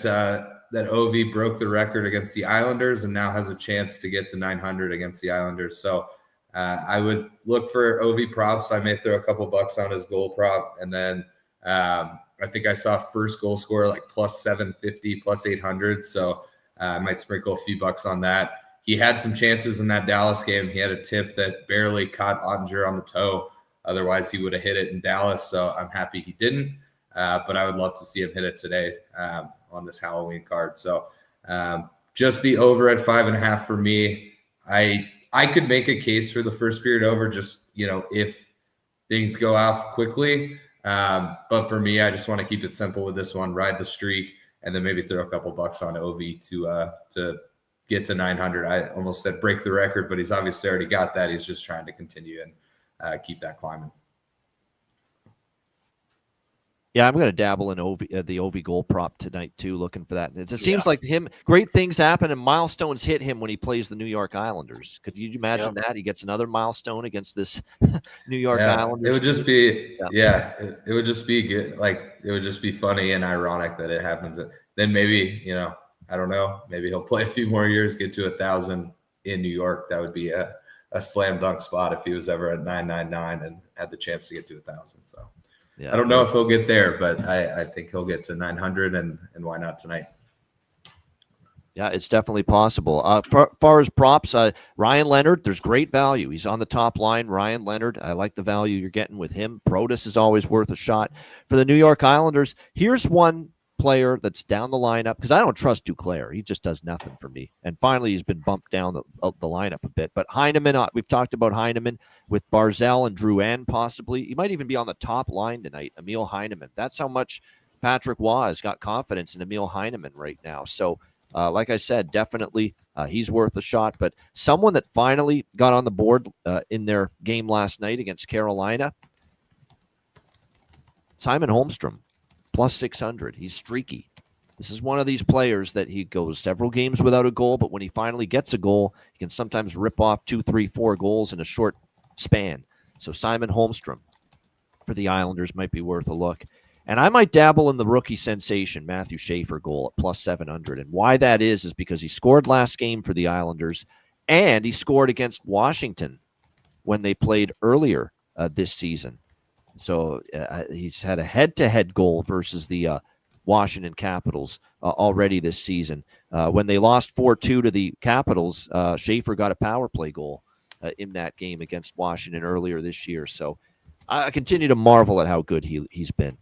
Ovi broke the record against the Islanders and now has a chance to get to 900 against the Islanders. So I would look for Ovi props. I may throw a couple bucks on his goal prop. And then I think I saw first goal scorer like plus 750, plus 800. So I might sprinkle a few bucks on that. He had some chances in that Dallas game. He had a tip that barely caught Ottinger on the toe. Otherwise, he would have hit it in Dallas. So I'm happy he didn't. But I would love to see him hit it today on this Halloween card. So just the over at 5.5 for me. I could make a case for the first period over, just, if things go off quickly. But for me, I just want to keep it simple with this one, ride the streak, and then maybe throw a couple bucks on Ovi to get to 900. I almost said break the record, but he's obviously already got that. He's just trying to continue and keep that climbing. Yeah, I'm going to dabble in the Ovi goal prop tonight too, looking for that. It seems like great things happen and milestones hit him when he plays the New York Islanders. Could you imagine that? He gets another milestone against this New York Islanders. It would just be, it would just be good. Like, it would just be funny and ironic that it happens. Then maybe, I don't know, maybe he'll play a few more years, get to 1,000 in New York. That would be a slam dunk spot if he was ever at 999 and had the chance to get to 1,000. So. Yeah, I don't know if he'll get there, but I think he'll get to 900, and why not tonight? Yeah, it's definitely possible. Far as props, Ryan Leonard, there's great value. He's on the top line. Ryan Leonard, I like the value you're getting with him. Protas is always worth a shot. For the New York Islanders, here's one player that's down the lineup, because I don't trust Duclair. He just does nothing for me. And finally, he's been bumped down the lineup a bit. But Heineman, we've talked about Heineman with Barzal and Drouin possibly. He might even be on the top line tonight, Emil Heineman. That's how much Patrick Waugh has got confidence in Emil Heineman right now. So, like I said, definitely he's worth a shot. But someone that finally got on the board in their game last night against Carolina, Simon Holmstrom. Plus 600. He's streaky. This is one of these players that he goes several games without a goal, but when he finally gets a goal, he can sometimes rip off 2, 3, 4 goals in a short span. So Simon Holmstrom for the Islanders might be worth a look. And I might dabble in the rookie sensation, Matthew Schaefer goal at plus 700. And why that is because he scored last game for the Islanders, and he scored against Washington when they played earlier this season. So he's had a head-to-head goal versus the Washington Capitals already this season. When they lost 4-2 to the Capitals, Schaefer got a power play goal in that game against Washington earlier this year. So I continue to marvel at how good he's been,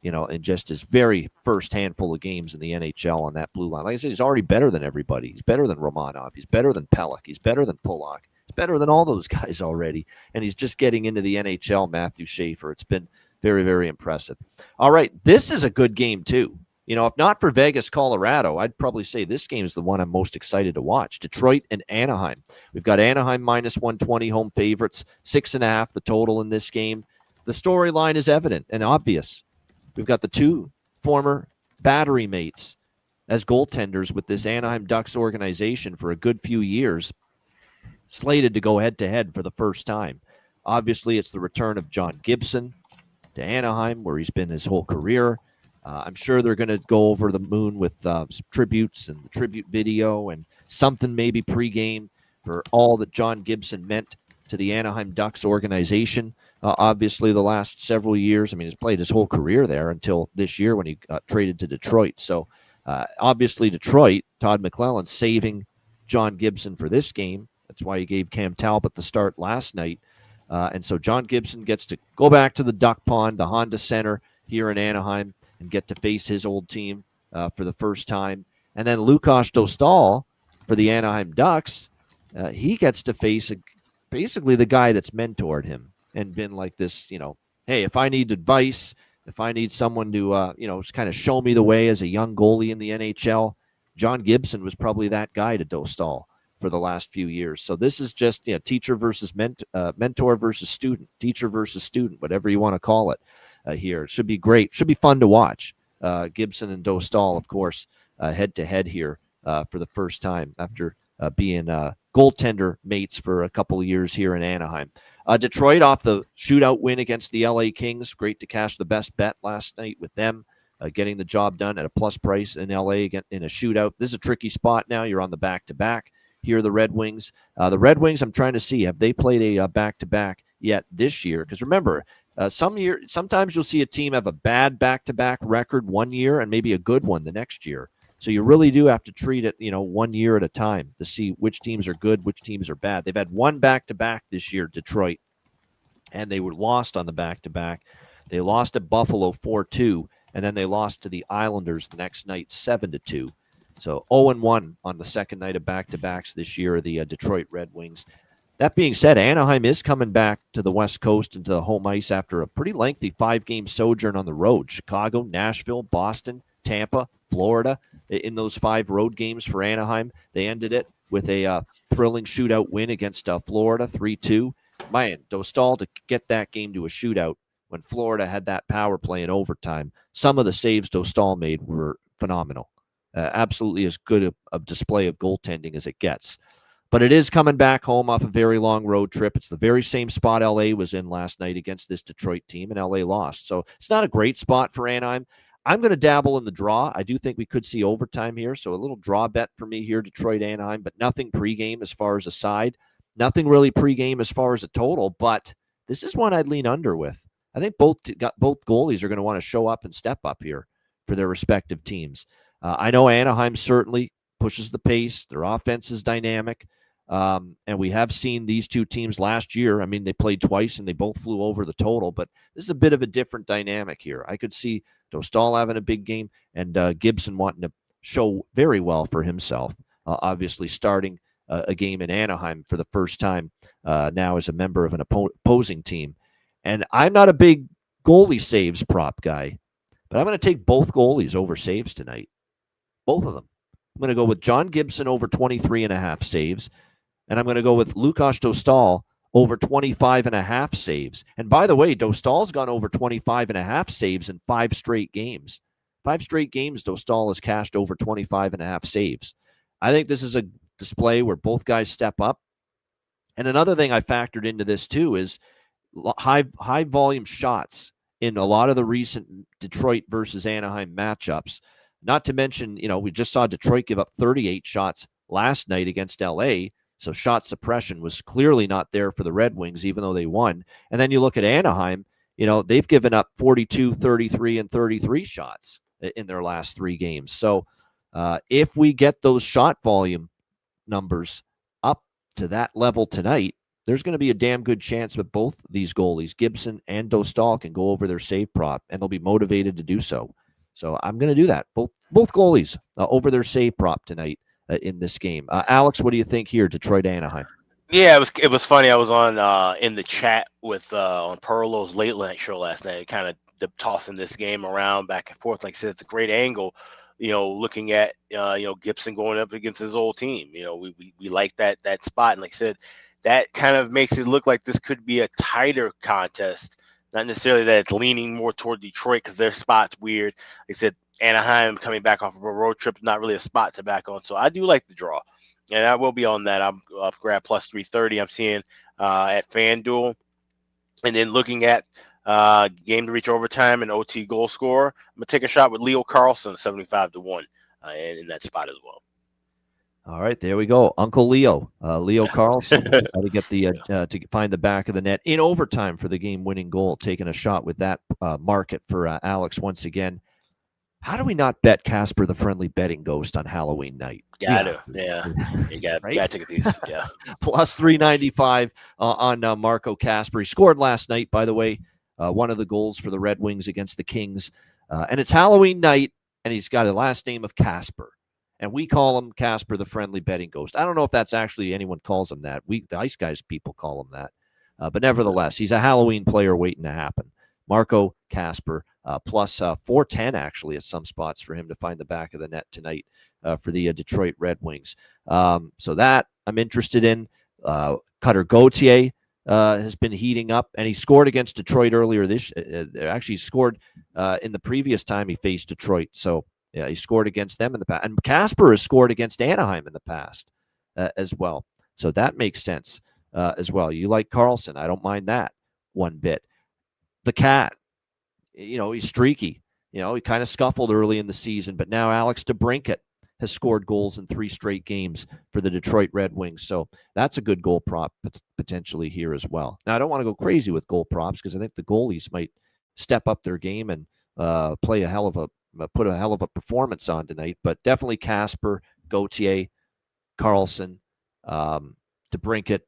in just his very first handful of games in the NHL on that blue line. Like I said, he's already better than everybody. He's better than Romanov. He's better than Pelech. He's better than Pulock. He's better than all those guys already. And he's just getting into the NHL, Matthew Schaefer. It's been very, very impressive. All right, this is a good game too. If not for Vegas, Colorado, I'd probably say this game is the one I'm most excited to watch. Detroit and Anaheim. We've got Anaheim minus 120 home favorites, 6.5 the total in this game. The storyline is evident and obvious. We've got the two former battery mates as goaltenders with this Anaheim Ducks organization for a good few years, slated to go head-to-head for the first time. Obviously, it's the return of John Gibson to Anaheim, where he's been his whole career. I'm sure they're going to go over the moon with some tributes and the tribute video and something maybe pregame for all that John Gibson meant to the Anaheim Ducks organization. Obviously, the last several years, he's played his whole career there until this year when he got traded to Detroit. So, obviously, Detroit, Todd McClellan saving John Gibson for this game. That's why he gave Cam Talbot the start last night. And so John Gibson gets to go back to the Duck Pond, the Honda Center here in Anaheim, and get to face his old team for the first time. And then Lukas Dostal for the Anaheim Ducks, he gets to face basically the guy that's mentored him and been like this, hey, if I need advice, if I need someone to, kind of show me the way as a young goalie in the NHL, John Gibson was probably that guy to Dostal for the last few years. So this is just teacher versus mentor versus student, teacher versus student, whatever you want to call it here. It should be great. Should be fun to watch. Gibson and Dostal, of course, head-to-head here for the first time after being goaltender mates for a couple of years here in Anaheim. Detroit off the shootout win against the LA Kings. Great to cash the best bet last night with them, getting the job done at a plus price in LA in a shootout. This is a tricky spot now. You're on the back-to-back. Here are the Red Wings. The Red Wings, I'm trying to see, have they played a back-to-back yet this year? Because remember, sometimes you'll see a team have a bad back-to-back record one year and maybe a good one the next year. So you really do have to treat it, 1 year at a time to see which teams are good, which teams are bad. They've had one back-to-back this year, Detroit, and they were lost on the back-to-back. They lost at Buffalo 4-2, and then they lost to the Islanders the next night 7-2. So 0-1 on the second night of back-to-backs this year, the Detroit Red Wings. That being said, Anaheim is coming back to the West Coast and to the home ice after a pretty lengthy 5-game sojourn on the road. Chicago, Nashville, Boston, Tampa, Florida. In those 5 road games for Anaheim, they ended it with a thrilling shootout win against Florida, 3-2. Man, Dostal to get that game to a shootout when Florida had that power play in overtime. Some of the saves Dostal made were phenomenal. Absolutely as good a display of goaltending as it gets. But it is coming back home off a very long road trip. It's the very same spot LA was in last night against this Detroit team, and LA lost. So it's not a great spot for Anaheim. I'm going to dabble in the draw. I do think we could see overtime here, so a little draw bet for me here, Detroit-Anaheim, but nothing pregame as far as a side. Nothing really pregame as far as a total, but this is one I'd lean under with. I think both goalies are going to want to show up and step up here for their respective teams. I know Anaheim certainly pushes the pace. Their offense is dynamic. And we have seen these two teams last year. They played twice and they both flew over the total, but this is a bit of a different dynamic here. I could see Dostal having a big game and Gibson wanting to show very well for himself, obviously starting a game in Anaheim for the first time now as a member of an opposing team. And I'm not a big goalie saves prop guy, but I'm going to take both goalies over saves tonight. Both of them. I'm going to go with John Gibson over 23.5 saves, and I'm going to go with Lukas Dostal over 25.5 saves. And by the way, Dostal's gone over 25.5 saves in 5 straight games. 5 straight games, Dostal has cashed over 25.5 saves. I think this is a display where both guys step up. And another thing I factored into this too is high volume shots in a lot of the recent Detroit versus Anaheim matchups. Not to mention, we just saw Detroit give up 38 shots last night against LA. So shot suppression was clearly not there for the Red Wings, even though they won. And then you look at Anaheim, they've given up 42, 33, and 33 shots in their last 3 games. So if we get those shot volume numbers up to that level tonight, there's going to be a damn good chance that both these goalies, Gibson and Dostal, can go over their save prop, and they'll be motivated to do so. So I'm going to do that. Both goalies over their save prop tonight in this game. Alex, what do you think here, Detroit Anaheim? Yeah, it was funny. I was on in the chat with on Perlo's late night show last night, kind of tossing this game around back and forth. Like I said, it's a great angle. Looking at Gibson going up against his old team. We like that spot, and like I said, that kind of makes it look like this could be a tighter contest. Not necessarily that it's leaning more toward Detroit because their spot's weird. Like I said, Anaheim coming back off of a road trip, not really a spot to back on. So I do like the draw. And I will be on that. I'm up grab plus 330. I'm seeing at FanDuel. And then looking at game to reach overtime and OT goal scorer, I'm going to take a shot with Leo Carlson, 75-1 in that spot as well. All right, there we go. Uncle Leo, Leo Carlson, to get the to find the back of the net in overtime for the game-winning goal, taking a shot with that market for Alex once again. How do we not bet Casper the Friendly Betting Ghost on Halloween night? Yeah. You got to take a piece. Yeah. Plus 395 on Marco Casper. He scored last night, by the way, one of the goals for the Red Wings against the Kings. And it's Halloween night, and he's got a last name of Casper. And we call him Casper the Friendly Betting Ghost. I don't know if that's actually anyone calls him that. The Ice Guys people call him that. But nevertheless, he's a Halloween player waiting to happen. Marco Casper, plus 410 actually at some spots for him to find the back of the net tonight for the Detroit Red Wings. So that I'm interested in. Cutter Gauthier has been heating up, and he scored against Detroit earlier actually scored in the previous time he faced Detroit. So yeah, he scored against them in the past. And Casper has scored against Anaheim in the past as well. So that makes sense as well. You like Carlson. I don't mind that one bit. The Cat, he's streaky. He kind of scuffled early in the season, but now Alex DeBrincat has scored goals in 3 straight games for the Detroit Red Wings. So that's a good goal prop potentially here as well. Now, I don't want to go crazy with goal props because I think the goalies might step up their game and put a hell of a performance on tonight. But definitely Casper, Gauthier, Carlson, DeBrincat,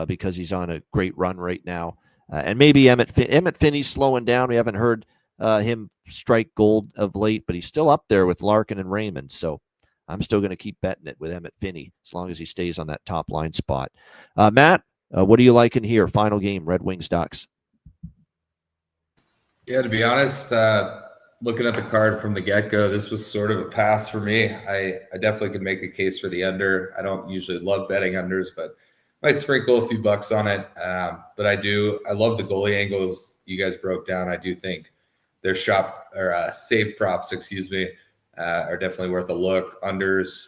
because he's on a great run right now. And maybe Emmett Finney's slowing down. We haven't heard him strike gold of late, but he's still up there with Larkin and Raymond. So I'm still going to keep betting it with Emmett Finney as long as he stays on that top line spot. Matt, what do you like in here? Final game, Red Wings Ducks. Yeah, to be honest, looking at the card from the get-go, this was sort of a pass for me. I definitely could make a case for the under. I don't usually love betting unders, but might sprinkle a few bucks on it. But I love the goalie angles you guys broke down. I do think their save props, are definitely worth a look. Unders,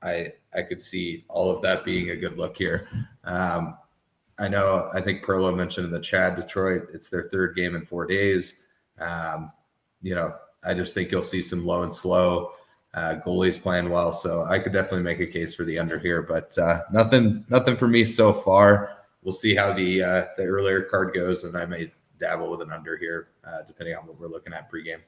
I could see all of that being a good look here. I think Perlo mentioned in the chat, Detroit, it's their 3rd game in 4 days. I just think you'll see some low and slow. Goalies playing well, so I could definitely make a case for the under here, but nothing for me so far. We'll see how the earlier card goes, and I may dabble with an under here, depending on what we're looking at pregame.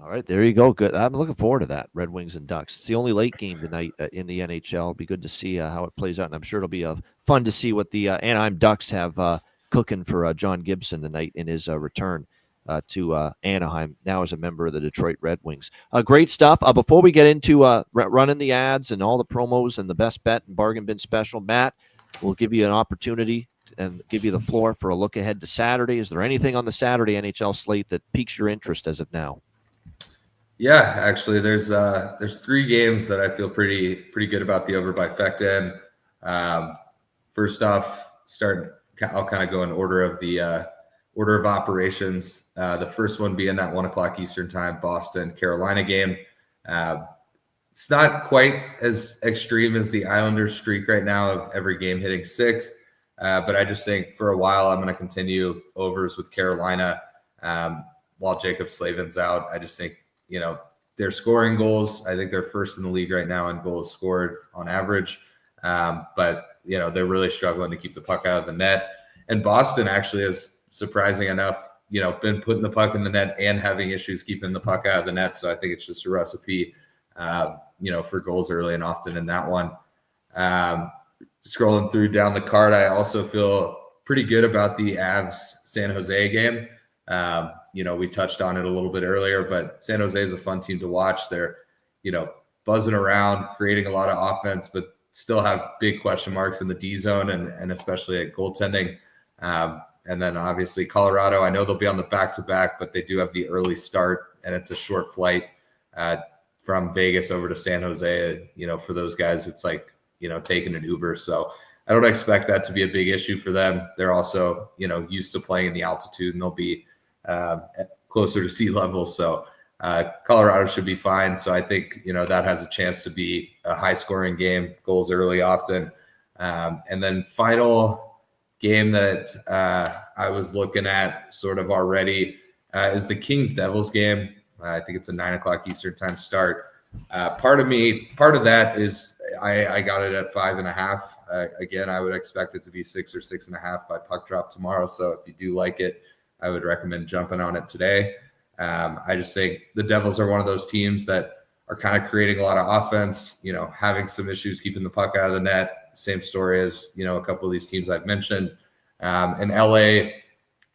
All right, there you go. Good. I'm looking forward to that, Red Wings and Ducks. It's the only late game tonight in the NHL. It'll be good to see how it plays out, and I'm sure it'll be fun to see what the Anaheim Ducks have cooking for John Gibson tonight in his return to Anaheim, now as a member of the Detroit Red Wings. Great stuff. Before we get into running the ads and all the promos and the best bet and bargain bin special, Matt, we'll give you an opportunity and give you the floor for a look ahead to Saturday. Is there anything on the Saturday NHL slate that piques your interest as of now? Yeah, actually, there's 3 games that I feel pretty good about the over by Fecten. First off, I'll kind of go in order of operations. The first one being that 1:00 Eastern time, Boston, Carolina game. It's not quite as extreme as the Islanders streak right now of every game hitting 6. But I just think for a while, I'm going to continue overs with Carolina while Jacob Slavin's out. I just think, they're scoring goals. I think they're first in the league right now in goals scored on average. But, they're really struggling to keep the puck out of the net. And Boston actually is, surprising enough, been putting the puck in the net and having issues keeping the puck out of the net. So I think it's just a recipe, for goals early and often in that one. Scrolling through down the card, I also feel pretty good about the Avs San Jose game. We touched on it a little bit earlier, but San Jose is a fun team to watch. They're, buzzing around, creating a lot of offense, but still have big question marks in the D zone and especially at goaltending. And then obviously Colorado, I know they'll be on the back-to-back, but they do have the early start, and it's a short flight from Vegas over to San Jose. For those guys, it's like, taking an Uber. So I don't expect that to be a big issue for them. They're also, used to playing in the altitude, and they'll be closer to sea level. So Colorado should be fine. So I think, that has a chance to be a high-scoring game, goals early often. And then final game that I was looking at sort of already is the Kings-Devils game. I think it's a 9:00 Eastern time start. Part of that is I got it at 5.5. Again, I would expect it to be 6 or 6.5 by puck drop tomorrow. So if you do like it, I would recommend jumping on it today. I just think the Devils are one of those teams that are kind of creating a lot of offense, having some issues keeping the puck out of the net. Same story as, a couple of these teams I've mentioned. In LA,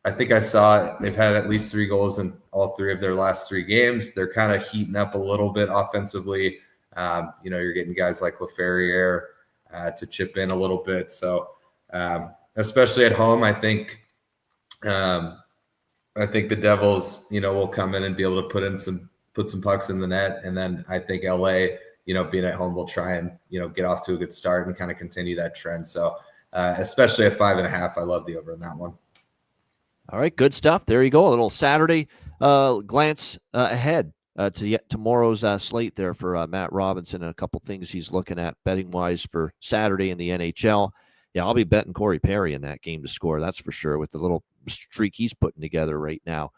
I think I saw they've had at least 3 goals in all 3 of their last 3 games. They're kind of heating up a little bit offensively. You're getting guys like LaFerriere to chip in a little bit. So especially at home, I think the Devils, will come in and be able to put some pucks in the net. And then I think LA, being at home will try and, get off to a good start and kind of continue that trend. So especially at 5.5, I love the over in that one. All right, good stuff. There you go. A little Saturday glance ahead to tomorrow's slate there for Matt Robinson and a couple things he's looking at betting-wise for Saturday in the NHL. Yeah, I'll be betting Corey Perry in that game to score, that's for sure, with the little streak he's putting together right now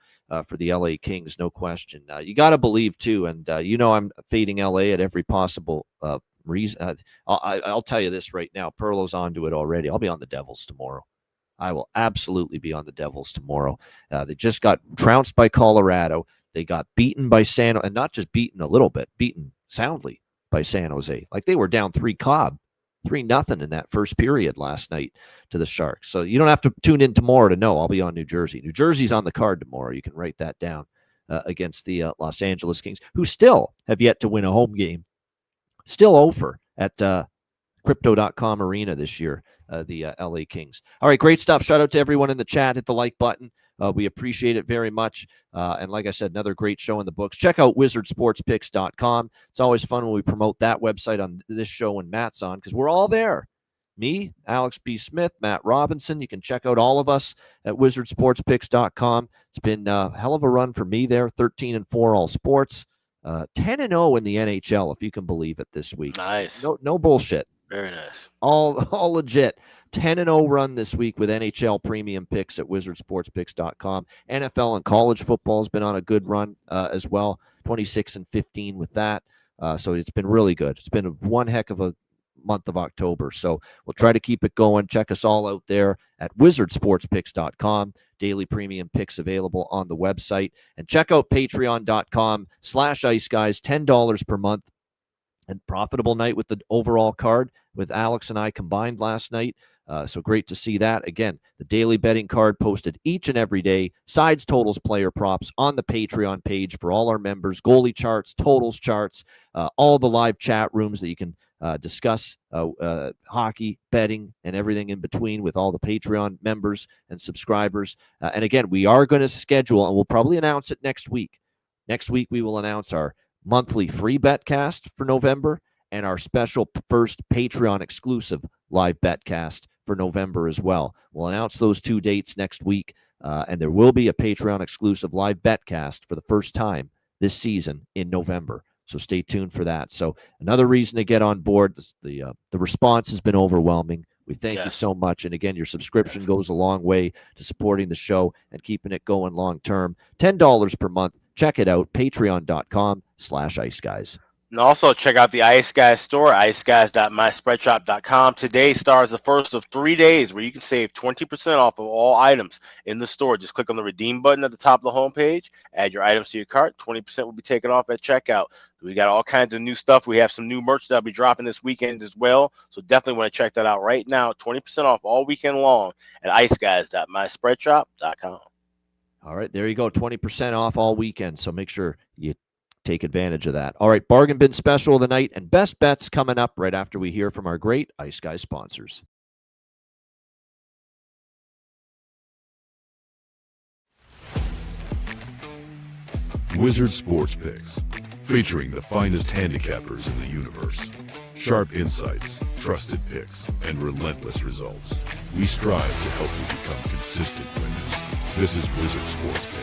for the LA Kings, no question. You got to believe, too, and I'm fading LA at every possible reason. I'll tell you this right now. Perlo's onto it already. I'll be on the Devils tomorrow. I will absolutely be on the Devils tomorrow. They just got trounced by Colorado. They got beaten by and not just beaten a little bit, beaten soundly by San Jose. Like they were down 3-0 in that first period last night to the Sharks. So you don't have to tune in tomorrow to know I'll be on New Jersey. New Jersey's on the card tomorrow. You can write that down against the Los Angeles Kings, who still have yet to win a home game. Still over at Crypto.com Arena this year. The LA Kings. All right, great stuff. Shout out to everyone in the chat. Hit the like button. We appreciate it very much. And like I said, another great show in the books. Check out wizardsportspicks.com. It's always fun when we promote that website on this show when Matt's on, because we're all there. Me, Alex B. Smith, Matt Robinson. You can check out all of us at wizardsportspicks.com. It's been a hell of a run for me there. 13-4 all sports. 10-0 in the NHL, if you can believe it, this week. Nice. No bullshit. Very nice. All legit. 10-0 run this week with NHL premium picks at wizardsportspicks.com. NFL and college football has been on a good run as well. 26-15 with that. So it's been really good. It's been one heck of a month of October. So we'll try to keep it going. Check us all out there at wizardsportspicks.com. Daily premium picks available on the website. And check out patreon.com/iceguys. $10 per month. And profitable night with the overall card with Alex and I combined last night. So great to see that. Again, the daily betting card posted each and every day. Sides, totals, player props on the Patreon page for all our members. Goalie charts, totals charts, all the live chat rooms that you can discuss hockey, betting, and everything in between with all the Patreon members and subscribers. And again, we are going to schedule, and we'll probably announce it next week. Next week, we will announce our monthly free betcast for November and our special first Patreon exclusive live betcast for November as well. We'll announce those 2 dates next week, and there will be a Patreon exclusive live betcast for the first time this season in November. So stay tuned for that. So another reason to get on board. The response has been overwhelming. We thank you so much. And again, your subscription goes a long way to supporting the show and keeping it going long term. $10 per month. Check it out. Patreon.com/iceguys. And also check out the Ice Guys store, iceguys.myspreadshop.com. Today starts the first of 3 days where you can save 20% off of all items in the store. Just click on the redeem button at the top of the homepage, add your items to your cart. 20% will be taken off at checkout. We got all kinds of new stuff. We have some new merch that'll be dropping this weekend as well. So definitely want to check that out right now. 20% off all weekend long at iceguys.myspreadshop.com. All right, there you go. 20% off all weekend. So make sure you take advantage of that. All right, bargain bin special of the night and best bets coming up right after we hear from our great Ice Guys sponsors. Wizard Sports Picks, featuring the finest handicappers in the universe. Sharp insights, trusted picks, and relentless results. We strive to help you become consistent winners. This is Wizard Sports Picks.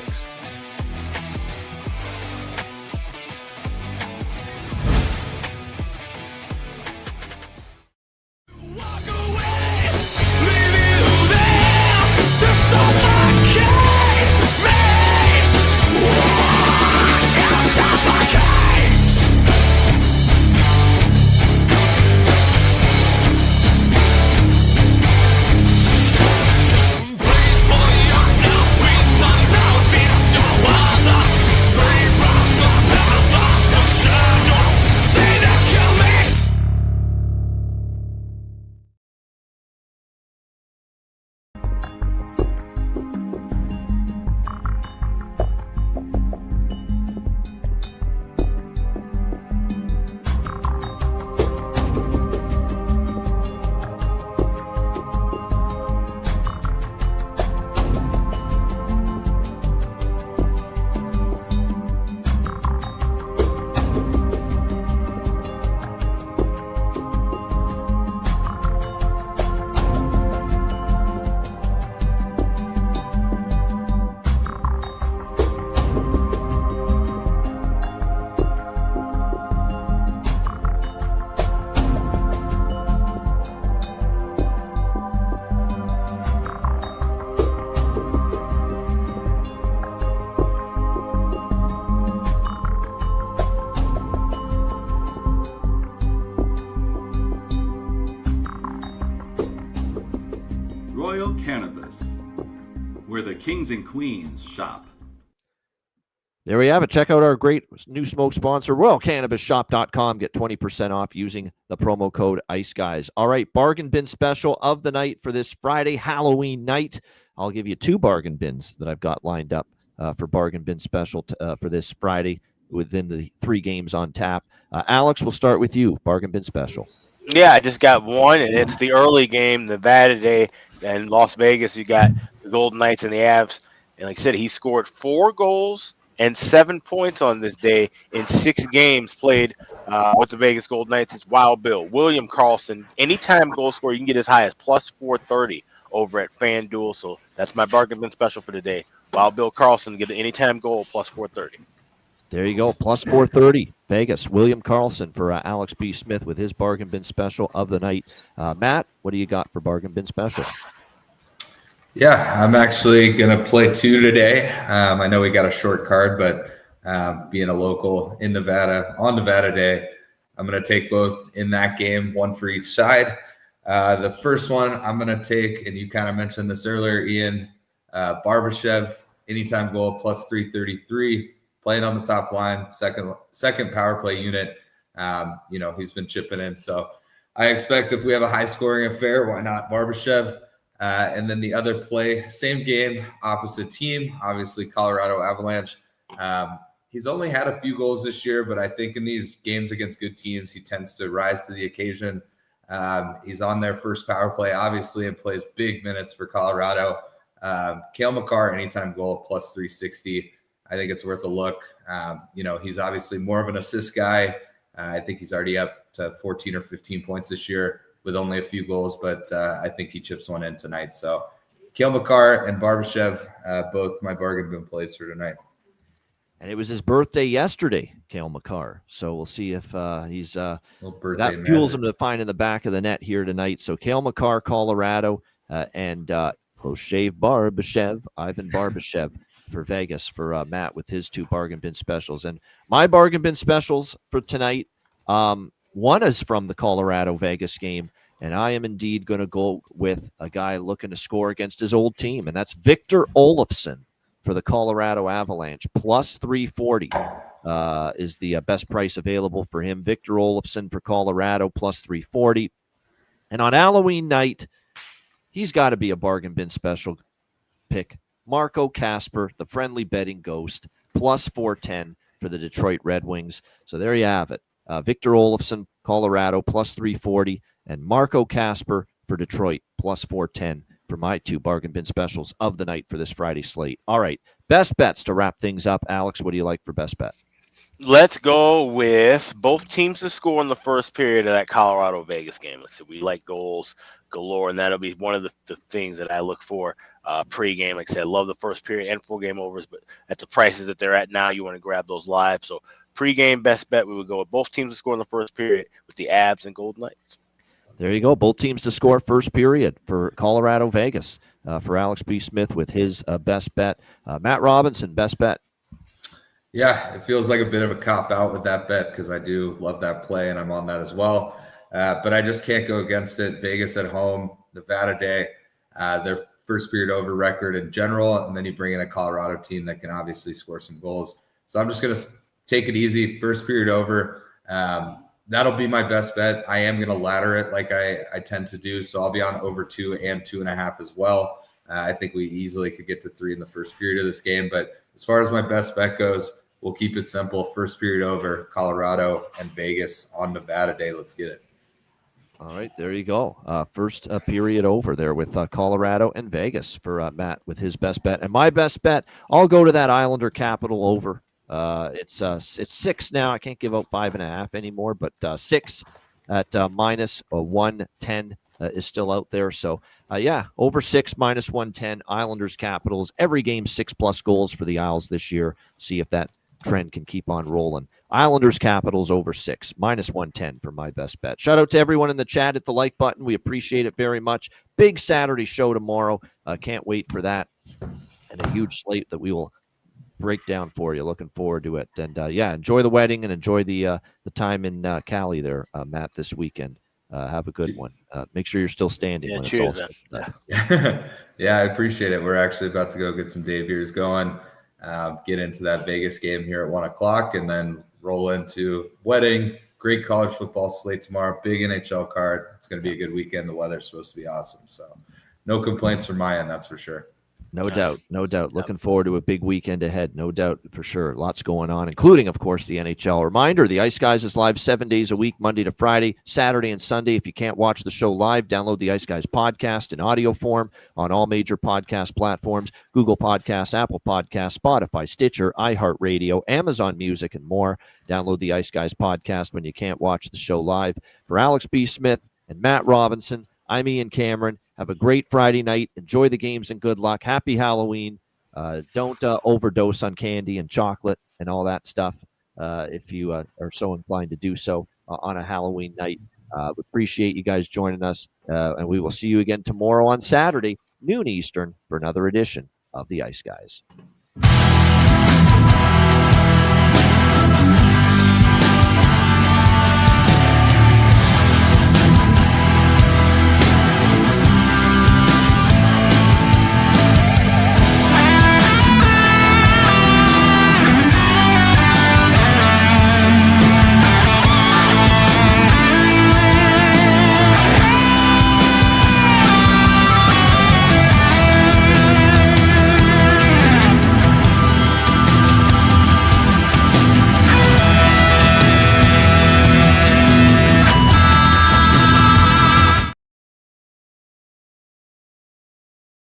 Royal Cannabis, where the kings and queens shop. There we have it. Check out our great new smoke sponsor, RoyalCannabisShop.com. Get 20% off using the promo code IceGuys. All right, bargain bin special of the night for this Friday, Halloween night. I'll give you 2 bargain bins that I've got lined up for bargain bin special for this Friday within the 3 games on tap. Alex, we'll start with you. Bargain bin special. Yeah, I just got one, and it's the early game, Nevada Day, and Las Vegas. You got the Golden Knights and the Avs. And like I said, he scored 4 goals and 7 points on this day in 6 games played with the Vegas Golden Knights. It's Wild Bill. William Karlsson, anytime goal scorer, you can get as high as plus 430 over at FanDuel. So that's my bargain bin special for today. Wild Bill Karlsson, get an anytime goal plus 430. There you go, plus 430. Vegas, William Karlsson for Alex B. Smith with his bargain bin special of the night. Matt, what do you got for bargain bin special? Yeah, I'm actually going to play 2 today. I know we got a short card, but being a local in Nevada, on Nevada Day, I'm going to take both in that game, 1 for each side. The first one I'm going to take, and you kind of mentioned this earlier, Ian, Barbashev, anytime goal, plus 333. Playing on the top line, second power play unit. He's been chipping in. So I expect if we have a high-scoring affair, why not Barbashev? And then the other play, same game, opposite team, obviously Colorado Avalanche. He's only had a few goals this year, but I think in these games against good teams, he tends to rise to the occasion. He's on their first power play, obviously, and plays big minutes for Colorado. Cale Makar, anytime goal, plus 360. I think it's worth a look. He's obviously more of an assist guy. I think he's already up to 14 or 15 points this year with only a few goals, but I think he chips one in tonight. So Cale Makar and Barbashev, both my bargain bin plays for tonight. And it was his birthday yesterday, Cale Makar. So we'll see if he's that fuels him to find in the back of the net here tonight. So Cale Makar, Colorado, and close shave Barbashev, Ivan Barbashev for Vegas for Matt with his 2 bargain bin specials. And my bargain bin specials for tonight, One is from the Colorado-Vegas game, and I am indeed going to go with a guy looking to score against his old team, and that's Victor Olofsson for the Colorado Avalanche. Plus 340 is the best price available for him. Victor Olofsson for Colorado, plus 340. And on Halloween night, he's got to be a bargain bin special pick. Marco Kasper, the friendly betting ghost, plus 410 for the Detroit Red Wings. So there you have it. Victor Olofsson, Colorado, plus 340, and Marco Kasper for Detroit, plus 410 for my two bargain bin specials of the night for this Friday slate. All right, best bets to wrap things up. Alex, what do you like for best bet? Let's go with both teams to score in the first period of that Colorado-Vegas game. Like I said, we like goals galore, and that'll be one of the things that I look for pre-game. Like I said, I love the first period and full game overs, but at the prices that they're at now, you want to grab those live. So pre-game best bet, we would go with both teams to score in the first period with the Avs and Golden Knights. There you go. Both teams to score first period for Colorado Vegas. For Alex B. Smith with his best bet. Matt Robinson, best bet. Yeah, it feels like a bit of a cop-out with that bet because I do love that play, and I'm on that as well. But I just can't go against it. Vegas at home, Nevada Day, their first period over record in general, and then you bring in a Colorado team that can obviously score some goals. So I'm just going to take it easy, first period over. That'll be my best bet. I am going to ladder it like I tend to do, so I'll be on over 2 and 2.5 as well. I think we easily could get to 3 in the first period of this game. But as far as my best bet goes, we'll keep it simple. First period over, Colorado and Vegas on Nevada Day. Let's get it. All right, there you go. First period over there with Colorado and Vegas for Matt with his best bet. And my best bet, I'll go to that Islander Capital over. It's 6 now. I can't give out 5.5 anymore, but 6 at minus 110 is still out there. So over 6 minus 110. Islanders Capitals. Every game 6+ goals for the Isles this year. See if that trend can keep on rolling. Islanders Capitals over 6 minus 110 for my best bet. Shout out to everyone in the chat. Hit the like button. We appreciate it very much. Big Saturday show tomorrow. Can't wait for that, and a huge slate that we will break down for you. Looking forward to it. And enjoy the wedding and enjoy the time in Cali there, Matt, this weekend. Have a good one. Make sure you're still standing when it's all said. Yeah, I appreciate it. We're actually about to go get some day beers going, get into that Vegas game here at 1:00, and then roll into wedding. Great college football slate tomorrow. Big NHL card. It's going to be a good weekend. The weather's supposed to be awesome. So no complaints from my end, that's for sure. No doubt. Looking forward to a big weekend ahead. No doubt for sure. Lots going on, including, of course, the NHL. Reminder, the Ice Guys is live 7 days a week, Monday to Friday, Saturday and Sunday. If you can't watch the show live, download the Ice Guys podcast in audio form on all major podcast platforms, Google Podcasts, Apple Podcasts, Spotify, Stitcher, iHeartRadio, Amazon Music, and more. Download the Ice Guys podcast when you can't watch the show live. For Alex B. Smith and Matt Robinson, I'm Ian Cameron. Have a great Friday night. Enjoy the games and good luck. Happy Halloween. Don't overdose on candy and chocolate and all that stuff if you are so inclined to do so on a Halloween night. We appreciate you guys joining us, and we will see you again tomorrow on Saturday, noon Eastern, for another edition of the Ice Guys.